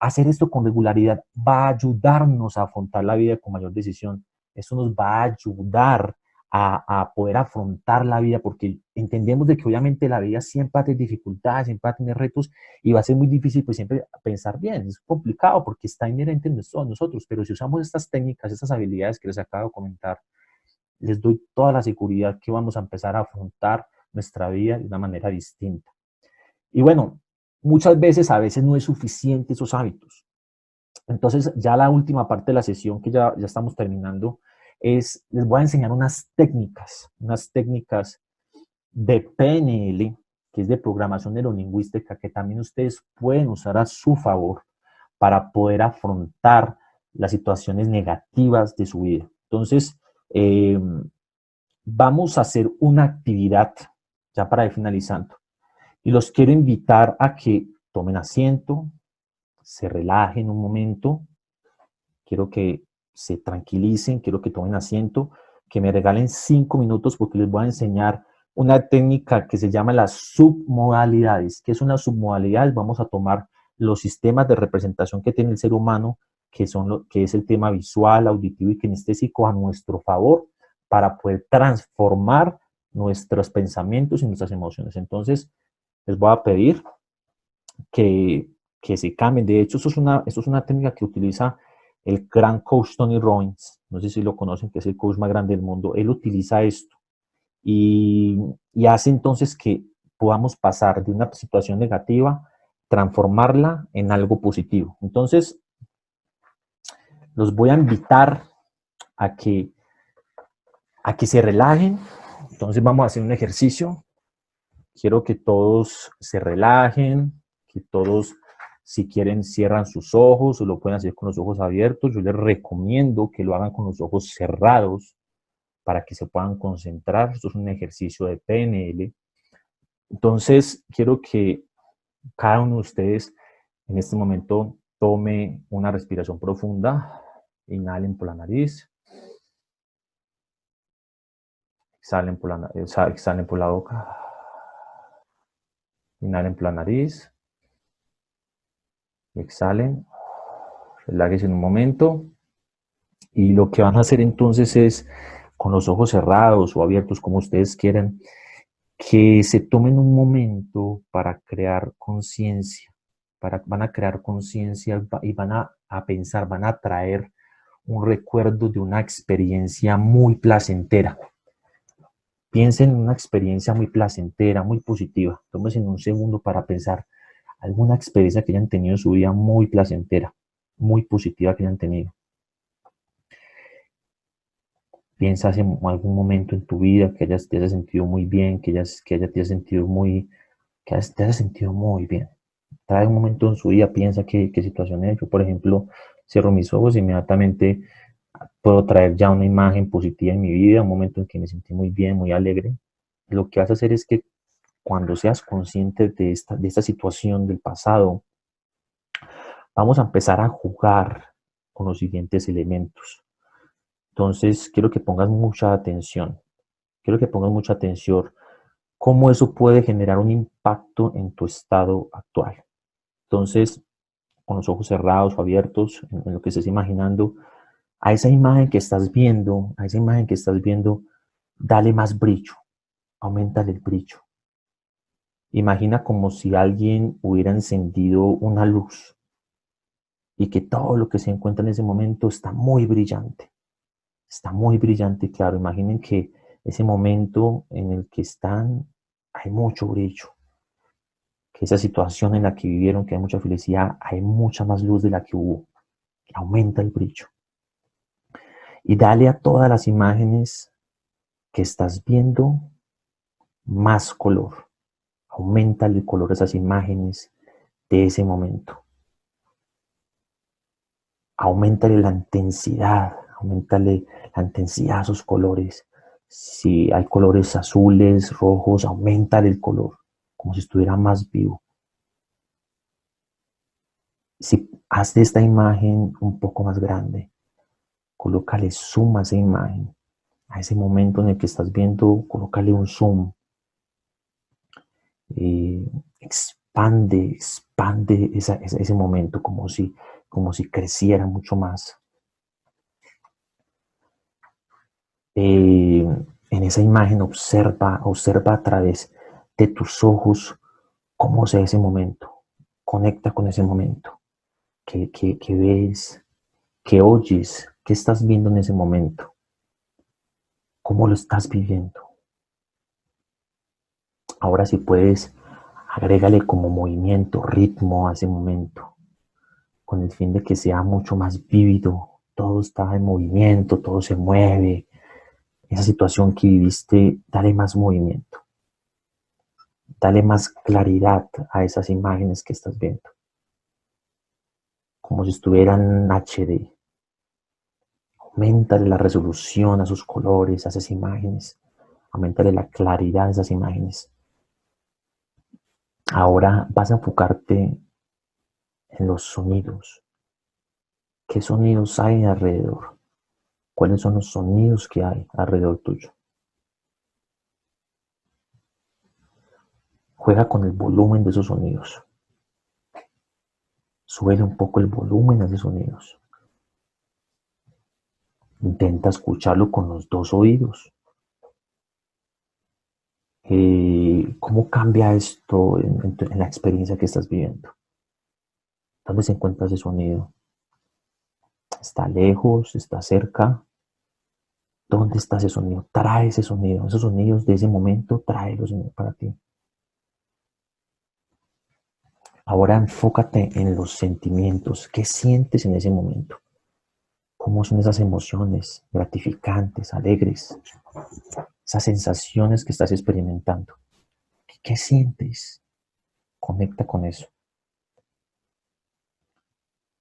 Speaker 1: Hacer esto con regularidad va a ayudarnos a afrontar la vida con mayor decisión. Eso nos va a ayudar a poder afrontar la vida, porque entendemos de que obviamente la vida siempre va a tener dificultades, siempre va a tener retos y va a ser muy difícil pues siempre pensar bien. Es complicado porque está inherente en nosotros, pero si usamos estas técnicas, estas habilidades que les acabo de comentar, les doy toda la seguridad que vamos a empezar a afrontar nuestra vida de una manera distinta. Y bueno, a veces no es suficiente esos hábitos. Entonces, ya la última parte de la sesión que ya estamos terminando les voy a enseñar unas técnicas de PNL, que es de programación neurolingüística, que también ustedes pueden usar a su favor para poder afrontar las situaciones negativas de su vida. Entonces, vamos a hacer una actividad, ya para ir finalizando, y los quiero invitar a que tomen asiento, se relajen un momento, quiero que se tranquilicen, quiero que tomen asiento, que me regalen 5 minutos porque les voy a enseñar una técnica que se llama las submodalidades. ¿Qué son las submodalidades? Vamos a tomar los sistemas de representación que tiene el ser humano, que es el tema visual, auditivo y kinestésico, a nuestro favor para poder transformar nuestros pensamientos y nuestras emociones. Entonces, les voy a pedir que se cambien. De hecho, eso es una técnica que utiliza el gran coach Tony Robbins. No sé si lo conocen, que es el coach más grande del mundo. Él utiliza esto y hace entonces que podamos pasar de una situación negativa, transformarla en algo positivo. Entonces, los voy a invitar a que se relajen. Entonces vamos a hacer un ejercicio. Quiero que todos se relajen, que todos, si quieren, cierran sus ojos o lo pueden hacer con los ojos abiertos. Yo les recomiendo que lo hagan con los ojos cerrados para que se puedan concentrar. Esto es un ejercicio de PNL. Entonces, quiero que cada uno de ustedes en este momento tome una respiración profunda. Inhalen por la nariz. Exhalen por la boca. Inhalen por la nariz. Exhalen. Relájense en un momento. Y lo que van a hacer entonces es, con los ojos cerrados o abiertos, como ustedes quieran, que se tomen un momento para crear conciencia. Van a crear conciencia y van a pensar, van a traer un recuerdo de una experiencia muy placentera. Piensen en una experiencia muy placentera, muy positiva. Tómense un segundo para pensar alguna experiencia que hayan tenido en su vida muy placentera, muy positiva que hayan tenido. Piensa en algún momento en tu vida que te hayas sentido muy bien, te hayas sentido muy bien. Trae un momento en su vida, piensa qué situaciones. Yo, por ejemplo, cierro mis ojos y inmediatamente puedo traer ya una imagen positiva en mi vida, un momento en que me sentí muy bien, muy alegre. Lo que vas a hacer es que cuando seas consciente de esta situación del pasado, vamos a empezar a jugar con los siguientes elementos. Entonces, quiero que pongas mucha atención. Quiero que pongas mucha atención cómo eso puede generar un impacto en tu estado actual. Entonces, con los ojos cerrados o abiertos, en lo que estés imaginando, a esa imagen que estás viendo, dale más brillo, aumentale el brillo. Imagina como si alguien hubiera encendido una luz y que todo lo que se encuentra en ese momento está muy brillante. Está muy brillante, claro. Imaginen que ese momento en el que están, hay mucho brillo. Que esa situación en la que vivieron, que hay mucha felicidad, hay mucha más luz de la que hubo. Aumenta el brillo. Y dale a todas las imágenes que estás viendo más color. Aumenta el color de esas imágenes de ese momento. Aumentale la intensidad a esos colores. Si hay colores azules, rojos, aumentale el color, como si estuviera más vivo. Si haz de esta imagen un poco más grande, colócale zoom a esa imagen. A ese momento en el que estás viendo, colócale un zoom. Expande ese momento como si creciera mucho más. En esa imagen observa a través de tus ojos cómo es ese momento. Conecta con ese momento. ¿Qué ves? ¿Qué oyes? ¿Qué estás viendo en ese momento? ¿Cómo lo estás viviendo? Ahora si puedes, agrégale como movimiento, ritmo a ese momento, con el fin de que sea mucho más vívido. Todo está en movimiento, todo se mueve. Esa situación que viviste, dale más movimiento. Dale más claridad a esas imágenes que estás viendo. Como si estuvieran en HD. Auméntale la resolución a sus colores, a esas imágenes. Auméntale la claridad de esas imágenes. Ahora vas a enfocarte en los sonidos. ¿Qué sonidos hay alrededor? ¿Cuáles son los sonidos que hay alrededor tuyo? Juega con el volumen de esos sonidos. Sube un poco el volumen de esos sonidos. Intenta escucharlo con los dos oídos. ¿Cómo cambia esto en la experiencia que estás viviendo? ¿Dónde se encuentra ese sonido? ¿Está lejos? ¿Está cerca? ¿Dónde está ese sonido? Trae ese sonido, esos sonidos de ese momento, tráelos para ti. Ahora enfócate en los sentimientos. ¿Qué sientes en ese momento? ¿Cómo son esas emociones gratificantes, alegres? Esas sensaciones que estás experimentando. ¿Qué sientes? Conecta con eso.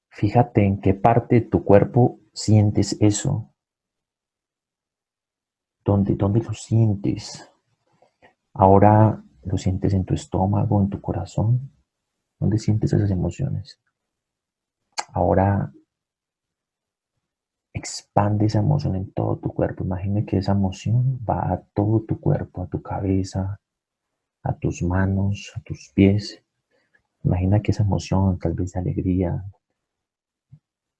Speaker 1: Fíjate en qué parte de tu cuerpo sientes eso. ¿Dónde lo sientes? Ahora lo sientes en tu estómago, en tu corazón. ¿Dónde sientes esas emociones? Ahora expande esa emoción en todo tu cuerpo. Imagina que esa emoción va a todo tu cuerpo, a tu cabeza, a tus manos, a tus pies. Imagina que esa emoción, tal vez de alegría,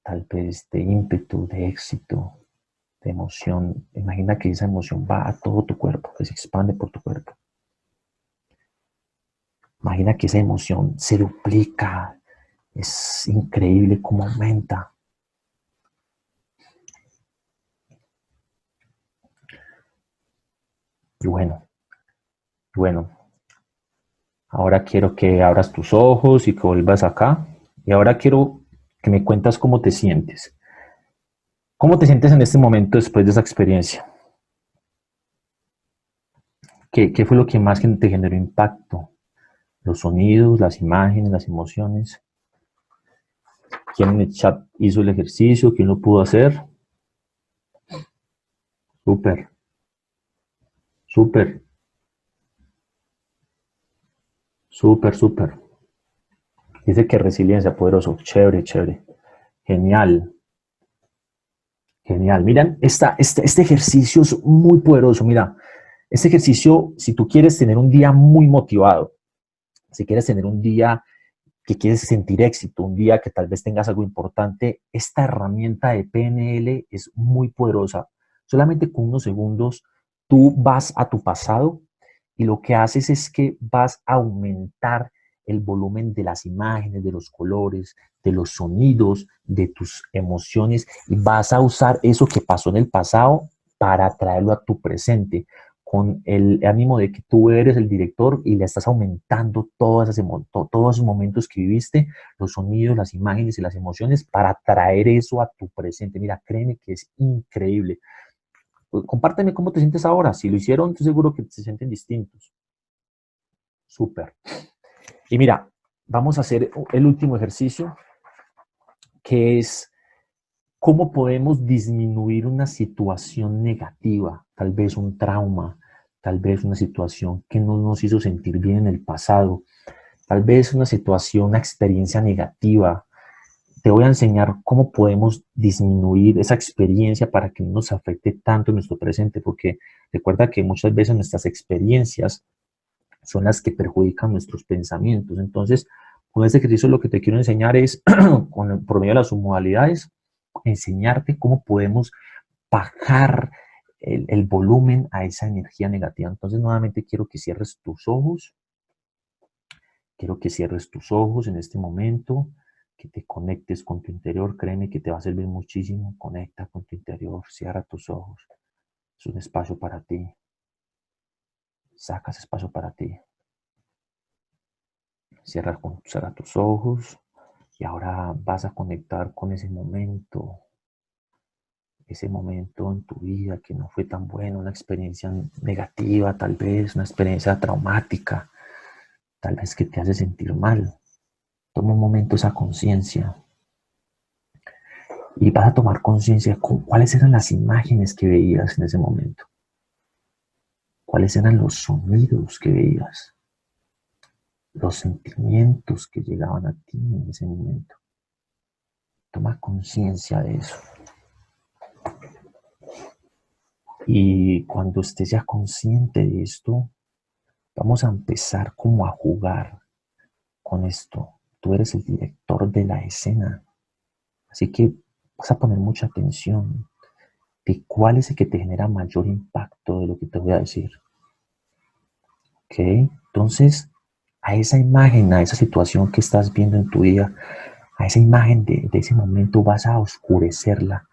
Speaker 1: tal vez de ímpetu, de éxito, de emoción. Imagina que esa emoción va a todo tu cuerpo, que se expande por tu cuerpo. Imagina que esa emoción se duplica. Es increíble cómo aumenta. Y bueno, ahora quiero que abras tus ojos y que vuelvas acá. Y ahora quiero que me cuentas cómo te sientes. ¿Cómo te sientes en este momento después de esa experiencia? ¿Qué fue lo que más te generó impacto? Los sonidos, las imágenes, las emociones. ¿Quién en el chat hizo el ejercicio? ¿Quién lo pudo hacer? Súper, súper, súper. Dice que resiliencia, poderoso. Chévere, chévere. Genial, genial. Miren, este ejercicio es muy poderoso. Mira, este ejercicio, si tú quieres tener un día muy motivado, si quieres tener un día que quieres sentir éxito, un día que tal vez tengas algo importante, esta herramienta de PNL es muy poderosa. Solamente con unos segundos tú vas a tu pasado y lo que haces es que vas a aumentar el volumen de las imágenes, de los colores, de los sonidos, de tus emociones y vas a usar eso que pasó en el pasado para traerlo a tu presente con el ánimo de que tú eres el director y le estás aumentando todos esos momentos que viviste, los sonidos, las imágenes y las emociones para traer eso a tu presente. Mira, créeme que es increíble. Compárteme cómo te sientes ahora. Si lo hicieron, estoy seguro que se sienten distintos. Súper. Y mira, vamos a hacer el último ejercicio, que es cómo podemos disminuir una situación negativa, tal vez un trauma, tal vez una situación que no nos hizo sentir bien en el pasado, tal vez una situación, una experiencia negativa. Te voy a enseñar cómo podemos disminuir esa experiencia para que no nos afecte tanto en nuestro presente, porque recuerda que muchas veces nuestras experiencias son las que perjudican nuestros pensamientos. Entonces, con este ejercicio lo que te quiero enseñar es, por medio de las submodalidades, enseñarte cómo podemos bajar el volumen a esa energía negativa. Entonces, nuevamente quiero que cierres tus ojos. Quiero que cierres tus ojos en este momento, que te conectes con tu interior. Créeme que te va a servir muchísimo. Conecta con tu interior, cierra tus ojos. Es un espacio para ti. Sacas espacio para ti. Cierra tus ojos y ahora vas a conectar con ese momento en tu vida que no fue tan bueno, una experiencia negativa, tal vez una experiencia traumática, tal vez que te hace sentir mal. Toma un momento esa conciencia Y vas a tomar conciencia de cuáles eran las imágenes que veías en ese momento. Cuáles eran los sonidos que veías. Los sentimientos que llegaban a ti en ese momento. Toma conciencia de eso. Y cuando estés ya consciente de esto, vamos a empezar como a jugar con esto. Tú eres el director de la escena. Así que vas a poner mucha atención de cuál es el que te genera mayor impacto de lo que te voy a decir. ¿Ok? Entonces, a esa imagen, a esa situación que estás viendo en tu vida, a esa imagen de ese momento vas a oscurecerla.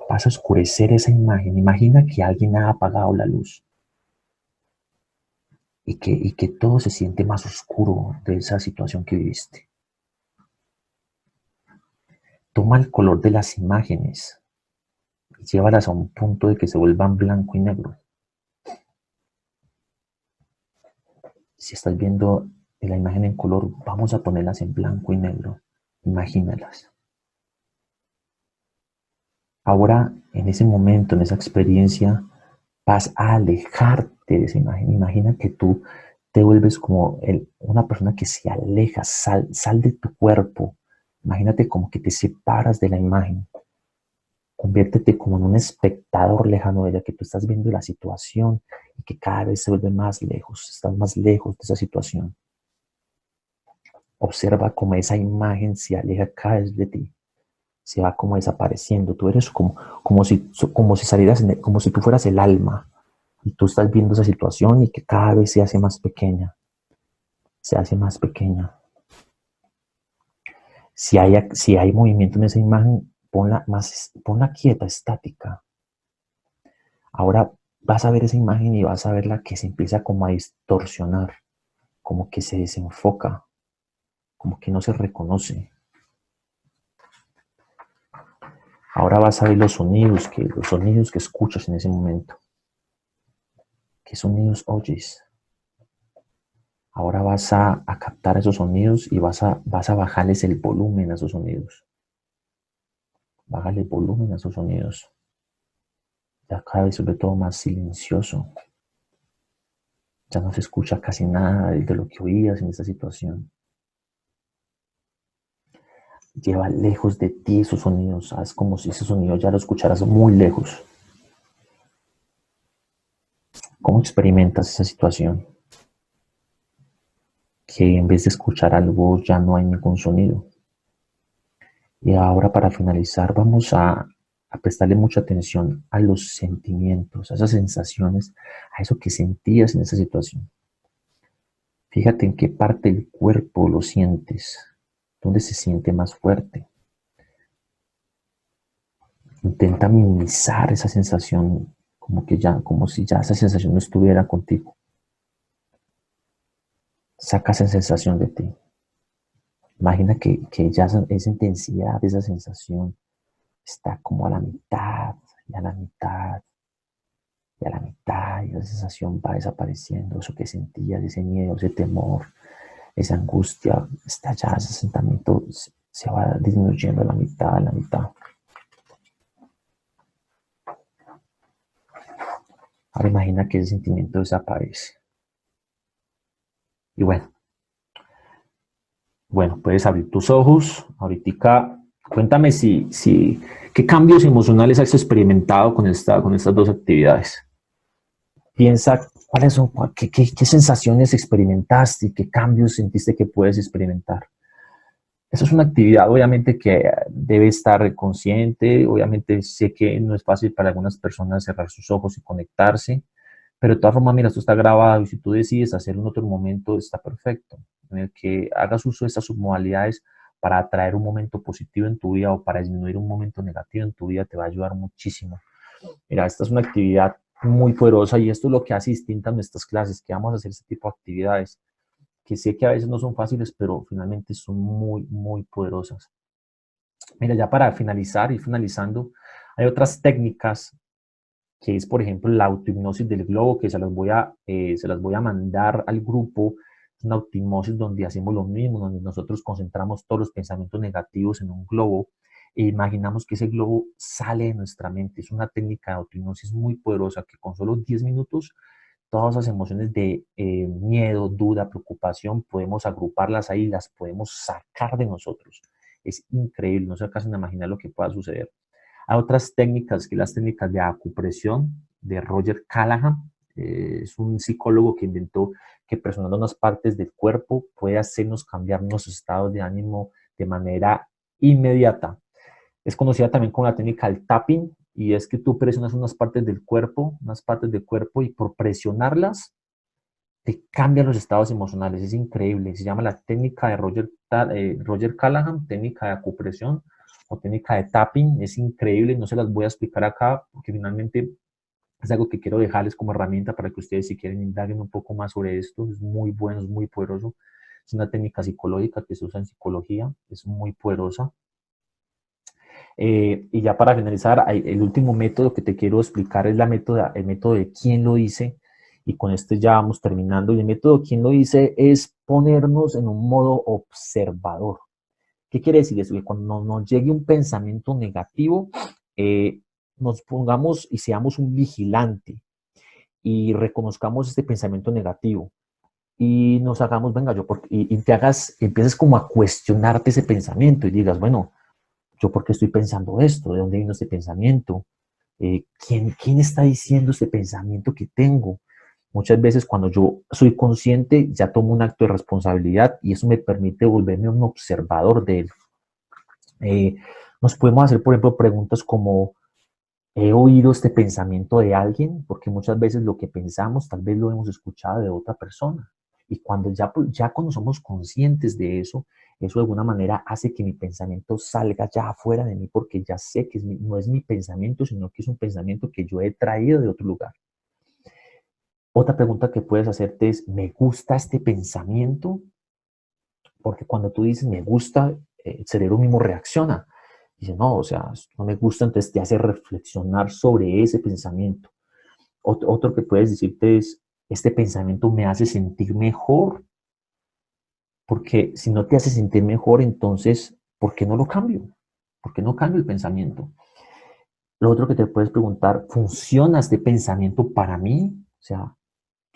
Speaker 1: Vas a oscurecer esa imagen. Imagina que alguien ha apagado la luz y que todo se siente más oscuro de esa situación que viviste. Toma el color de las imágenes y llévalas a un punto de que se vuelvan blanco y negro. Si estás viendo la imagen en color, vamos a ponerlas en blanco y negro. Imagínalas. Ahora, en ese momento, en esa experiencia, vas a alejarte de esa imagen. Imagina que tú te vuelves como una persona que se aleja, sal de tu cuerpo. Imagínate como que te separas de la imagen. Conviértete como en un espectador lejano de ella, que tú estás viendo la situación y que cada vez se vuelve más lejos, estás más lejos de esa situación. Observa cómo esa imagen se aleja cada vez de ti, se va como desapareciendo. Tú eres como si salieras, como si tú fueras el alma y tú estás viendo esa situación y que cada vez se hace más pequeña, se hace más pequeña. Si hay movimiento en esa imagen, ponla quieta, estática. Ahora vas a ver esa imagen y vas a ver la que se empieza como a distorsionar, como que se desenfoca, como que no se reconoce. Ahora vas a ver los sonidos que escuchas en ese momento. ¿Qué sonidos oyes? Ahora vas a captar esos sonidos y vas a bajarles el volumen a esos sonidos. Bájale el volumen a esos sonidos. Ya cada vez se ve todo más silencioso. Ya no se escucha casi nada de lo que oías en esta situación. Lleva lejos de ti esos sonidos. Haz como si ese sonido ya lo escucharas muy lejos. ¿Cómo experimentas esa situación? Que en vez de escuchar algo ya no hay ningún sonido. Y ahora para finalizar vamos a prestarle mucha atención a los sentimientos, a esas sensaciones, a eso que sentías en esa situación. Fíjate en qué parte del cuerpo lo sientes, dónde se siente más fuerte. Intenta minimizar esa sensación, como si ya esa sensación no estuviera contigo. Saca esa sensación de ti. Imagina que ya esa intensidad, esa sensación está como a la mitad, y a la mitad, y a la mitad, y la sensación va desapareciendo. Eso que sentías, ese miedo, ese temor, esa angustia, está ya, ese sentimiento se va disminuyendo a la mitad, a la mitad. Ahora imagina que ese sentimiento desaparece. Y bueno, puedes abrir tus ojos. Ahorita, cuéntame qué cambios emocionales has experimentado con estas dos actividades. Piensa cuáles son, qué sensaciones experimentaste y qué cambios sentiste que puedes experimentar. Eso es una actividad, obviamente, que debe estar consciente. Obviamente, sé que no es fácil para algunas personas cerrar sus ojos y conectarse, pero de todas formas, mira, esto está grabado y si tú decides hacerlo en otro momento, está perfecto. En el que hagas uso de estas submodalidades para atraer un momento positivo en tu vida o para disminuir un momento negativo en tu vida, te va a ayudar muchísimo. Mira, esta es una actividad muy poderosa y esto es lo que hace distintas nuestras clases, que vamos a hacer este tipo de actividades, que sé que a veces no son fáciles, pero finalmente son muy, muy poderosas. Mira, ya para finalizar y finalizando, hay otras técnicas que es, por ejemplo, la autohipnosis del globo, que se las voy a mandar al grupo. una autohipnosis donde hacemos lo mismo, donde nosotros concentramos todos los pensamientos negativos en un globo e imaginamos que ese globo sale de nuestra mente. Es una técnica de autohipnosis muy poderosa que con solo 10 minutos todas esas emociones de miedo, duda, preocupación, podemos agruparlas ahí, las podemos sacar de nosotros. Es increíble, no se alcanzan a imaginar lo que pueda suceder. Hay otras técnicas, que las técnicas de acupresión de Roger Callahan. Es un psicólogo que inventó que presionando unas partes del cuerpo puede hacernos cambiar nuestros estados de ánimo de manera inmediata. Es conocida también como la técnica del tapping, y es que tú presionas unas partes del cuerpo, y por presionarlas te cambian los estados emocionales. Es increíble. Se llama la técnica de Roger Callahan, técnica de acupresión o técnica de tapping. Es increíble. No se las voy a explicar acá porque finalmente es algo que quiero dejarles como herramienta para que ustedes, si quieren, indaguen un poco más sobre esto. Es muy bueno, es muy poderoso. Es una técnica psicológica que se usa en psicología. Es muy poderosa. Y ya para finalizar, el último método que te quiero explicar es el método de quién lo dice, y con este ya vamos terminando. Y el método quién lo dice es ponernos en un modo observador. ¿Qué quiere decir eso? Que cuando nos llegue un pensamiento negativo, eh, nos pongamos y seamos un vigilante y reconozcamos este pensamiento negativo y nos hagamos, venga, y te hagas, empieces como a cuestionarte ese pensamiento y digas, bueno, ¿yo por qué estoy pensando esto? ¿De dónde vino este pensamiento? ¿Quién está diciendo este pensamiento que tengo? Muchas veces cuando yo soy consciente ya tomo un acto de responsabilidad y eso me permite volverme un observador de él. Eh, Nos podemos hacer, por ejemplo, preguntas como, ¿he oído este pensamiento de alguien? Porque muchas veces lo que pensamos tal vez lo hemos escuchado de otra persona. Y ya cuando somos conscientes de eso, eso de alguna manera hace que mi pensamiento salga ya afuera de mí, porque ya sé que no es mi pensamiento, sino que es un pensamiento que yo he traído de otro lugar. Otra pregunta que puedes hacerte es, ¿me gusta este pensamiento? Porque cuando tú dices me gusta, el cerebro mismo reacciona. Dice, no, o sea, no me gusta, entonces te hace reflexionar sobre ese pensamiento. Otro que puedes decirte es, este pensamiento me hace sentir mejor, porque si no te hace sentir mejor, entonces, ¿por qué no lo cambio? ¿Por qué no cambio el pensamiento? Lo otro que te puedes preguntar, ¿funciona este pensamiento para mí? O sea,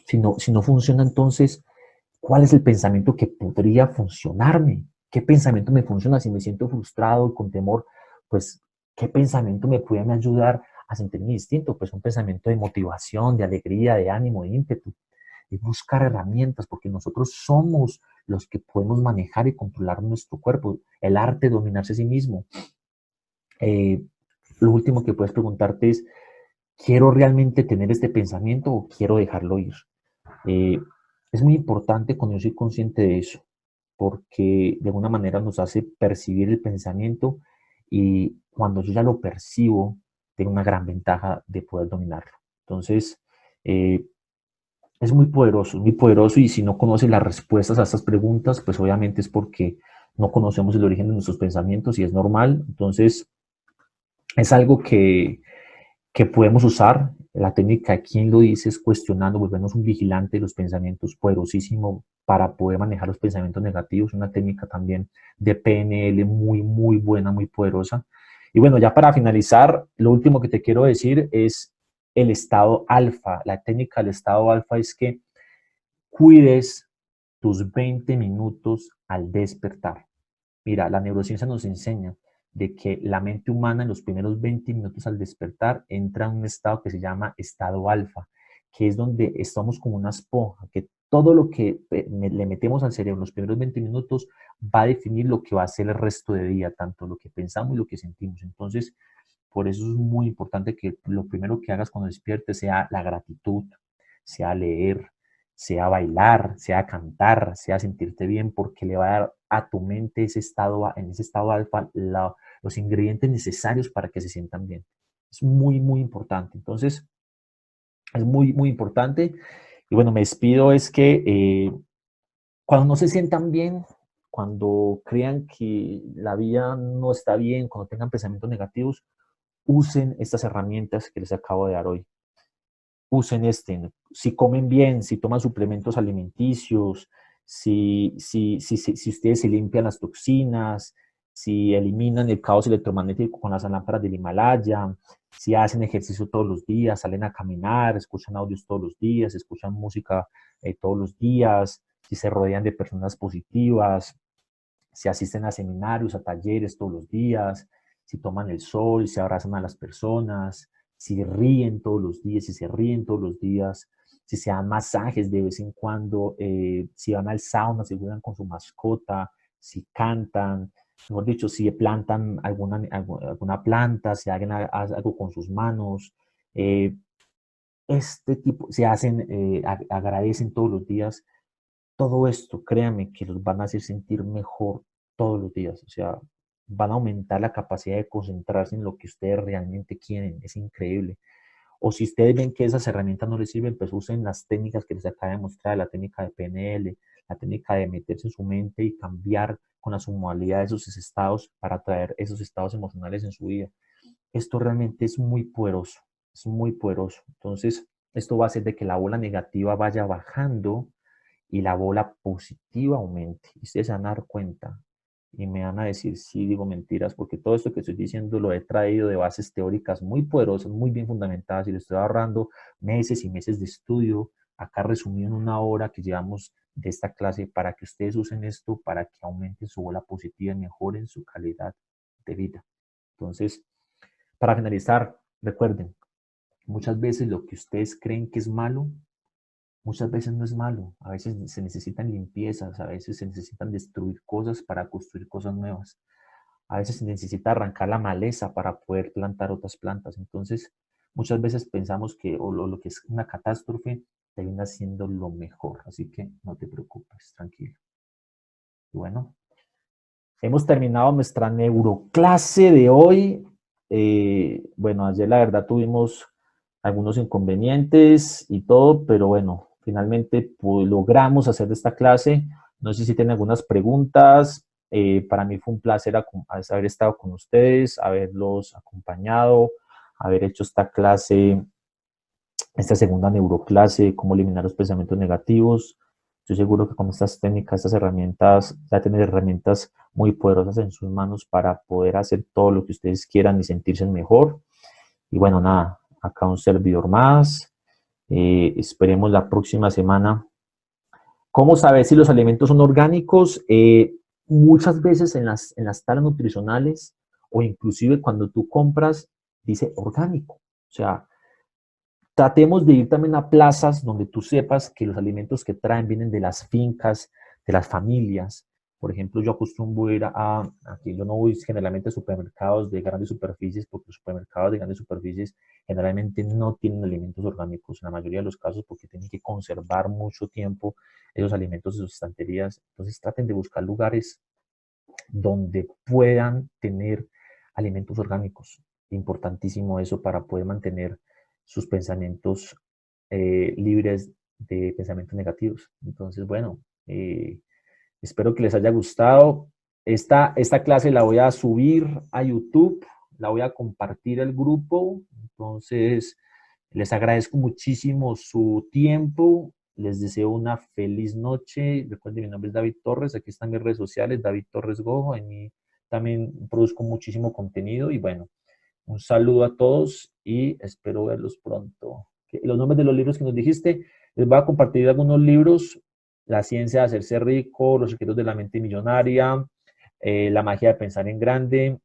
Speaker 1: si no funciona, entonces, ¿cuál es el pensamiento que podría funcionarme? ¿Qué pensamiento me funciona? Si me siento frustrado, con temor, pues, ¿qué pensamiento me puede ayudar a sentirme distinto? Pues un pensamiento de motivación, de alegría, de ánimo, de ímpetu. Es buscar herramientas, porque nosotros somos los que podemos manejar y controlar nuestro cuerpo. El arte de dominarse a sí mismo. Eh, lo último que puedes preguntarte es, ¿quiero realmente tener este pensamiento o quiero dejarlo ir? Eh, es muy importante cuando yo soy consciente de eso, porque de alguna manera nos hace percibir el pensamiento, y cuando yo ya lo percibo, tengo una gran ventaja de poder dominarlo. Entonces, eh, es muy poderoso, y si no conoces las respuestas a estas preguntas, pues obviamente es porque no conocemos el origen de nuestros pensamientos, y es normal. Entonces, es algo que podemos usar. La técnica, ¿quién lo dice? Es cuestionando, volvernos un vigilante de los pensamientos, poderosísimo para poder manejar los pensamientos negativos. Una técnica también de PNL muy, muy buena, muy poderosa. Y bueno, ya para finalizar, lo último que te quiero decir es el estado alfa. La técnica del estado alfa es que cuides tus 20 minutos al despertar. Mira, la neurociencia nos enseña de que la mente humana en los primeros 20 minutos al despertar entra en un estado que se llama estado alfa, que es donde estamos como una esponja, que todo lo que le metemos al cerebro en los primeros 20 minutos va a definir lo que va a ser el resto de día, tanto lo que pensamos y lo que sentimos. Entonces, por eso es muy importante que lo primero que hagas cuando despiertes sea la gratitud, sea leer, sea bailar, sea cantar, sea sentirte bien, porque le va a dar a tu mente en ese estado alfa los ingredientes necesarios para que se sientan bien. Es muy, muy importante. Entonces, es muy, muy importante. Y bueno, me despido, es que cuando no se sientan bien, cuando crean que la vida no está bien, cuando tengan pensamientos negativos, usen estas herramientas que les acabo de dar hoy. Usen si comen bien, si toman suplementos alimenticios, si ustedes se limpian las toxinas, si eliminan el caos electromagnético con las lámparas del Himalaya, si hacen ejercicio todos los días, salen a caminar, escuchan audios todos los días, escuchan música todos los días, si se rodean de personas positivas, si asisten a seminarios, a talleres todos los días, si toman el sol, si abrazan a las personas, si ríen todos los días, si se ríen todos los días, si se dan masajes de vez en cuando, si van al sauna, si juegan con su mascota, si cantan, mejor dicho, si plantan alguna planta, si hagan algo con sus manos, si hacen, agradecen todos los días, todo esto, créanme que los van a hacer sentir mejor todos los días. O sea, van a aumentar la capacidad de concentrarse en lo que ustedes realmente quieren. Es increíble. O si ustedes ven que esas herramientas no les sirven, pues usen las técnicas que les acabo de mostrar, la técnica de PNL, la técnica de meterse en su mente y cambiar con la submodalidad de esos estados para traer esos estados emocionales en su vida. Esto realmente es muy poderoso, es muy poderoso. Entonces, esto va a hacer de que la bola negativa vaya bajando y la bola positiva aumente. Y ustedes se van a dar cuenta y me van a decir si digo mentiras, porque todo esto que estoy diciendo lo he traído de bases teóricas muy poderosas, muy bien fundamentadas, y le estoy ahorrando meses y meses de estudio, acá resumido en una hora que llevamos de esta clase, para que ustedes usen esto, para que aumenten su bola positiva y mejoren su calidad de vida. Entonces, para finalizar, recuerden, muchas veces lo que ustedes creen que es malo, muchas veces no es malo. A veces se necesitan limpiezas, a veces se necesitan destruir cosas para construir cosas nuevas. A veces se necesita arrancar la maleza para poder plantar otras plantas. Entonces, muchas veces pensamos que lo que es una catástrofe termina siendo lo mejor. Así que no te preocupes, tranquilo. Y bueno, hemos terminado nuestra neuroclase de hoy. Bueno, ayer la verdad tuvimos algunos inconvenientes y todo, pero bueno, finalmente pues, logramos hacer esta clase. No sé si tienen algunas preguntas. Para mí fue un placer haber estado con ustedes, haberlos acompañado, haber hecho esta clase, esta segunda neuroclase, cómo eliminar los pensamientos negativos. Estoy seguro que con estas técnicas, estas herramientas, ya tienen herramientas muy poderosas en sus manos para poder hacer todo lo que ustedes quieran y sentirse mejor. Y bueno, nada, acá un servidor más. Esperemos la próxima semana. ¿Cómo saber si los alimentos son orgánicos? Muchas veces en las tablas nutricionales o inclusive cuando tú compras, dice orgánico. O sea, tratemos de ir también a plazas donde tú sepas que los alimentos que traen vienen de las fincas, de las familias. Por ejemplo, yo acostumbro ir aquí yo no voy generalmente a supermercados de grandes superficies, porque los supermercados de grandes superficies generalmente no tienen alimentos orgánicos, en la mayoría de los casos, porque tienen que conservar mucho tiempo esos alimentos en sus estanterías. Entonces traten de buscar lugares donde puedan tener alimentos orgánicos. Importantísimo eso para poder mantener sus pensamientos libres de pensamientos negativos. Entonces, bueno, espero que les haya gustado. Esta clase la voy a subir a YouTube, la voy a compartir al grupo. Entonces, les agradezco muchísimo su tiempo. Les deseo una feliz noche. Recuerden, mi nombre es David Torres. Aquí están mis redes sociales, David Torres Gojo. En mí también produzco muchísimo contenido. Y bueno, un saludo a todos y espero verlos pronto. Los nombres de los libros que nos dijiste, les voy a compartir algunos libros. La ciencia de hacerse rico, Los secretos de la mente millonaria, La magia de pensar en grande.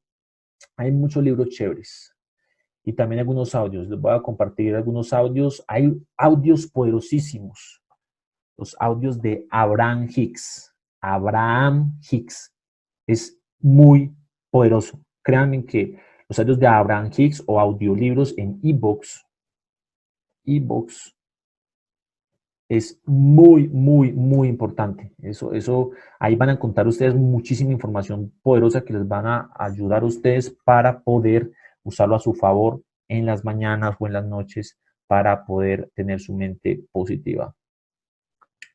Speaker 1: Hay muchos libros chéveres y también algunos audios. Les voy a compartir algunos audios. Hay audios poderosísimos. Los audios de Abraham Hicks. Abraham Hicks es muy poderoso. Créanme que los audios de Abraham Hicks o audiolibros en iVoox es muy, muy, muy importante. Ahí van a encontrar ustedes muchísima información poderosa que les van a ayudar a ustedes para poder usarlo a su favor en las mañanas o en las noches para poder tener su mente positiva.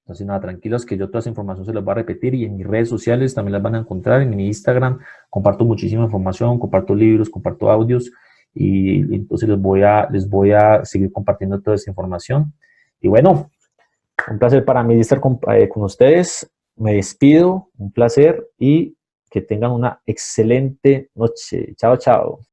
Speaker 1: Entonces, nada, tranquilos que yo toda esa información se las voy a repetir y en mis redes sociales también las van a encontrar. En mi Instagram comparto muchísima información, comparto libros, comparto audios y entonces les voy a seguir compartiendo toda esa información. Y bueno, un placer para mí estar con ustedes. Me despido, un placer y que tengan una excelente noche. Chao, chao.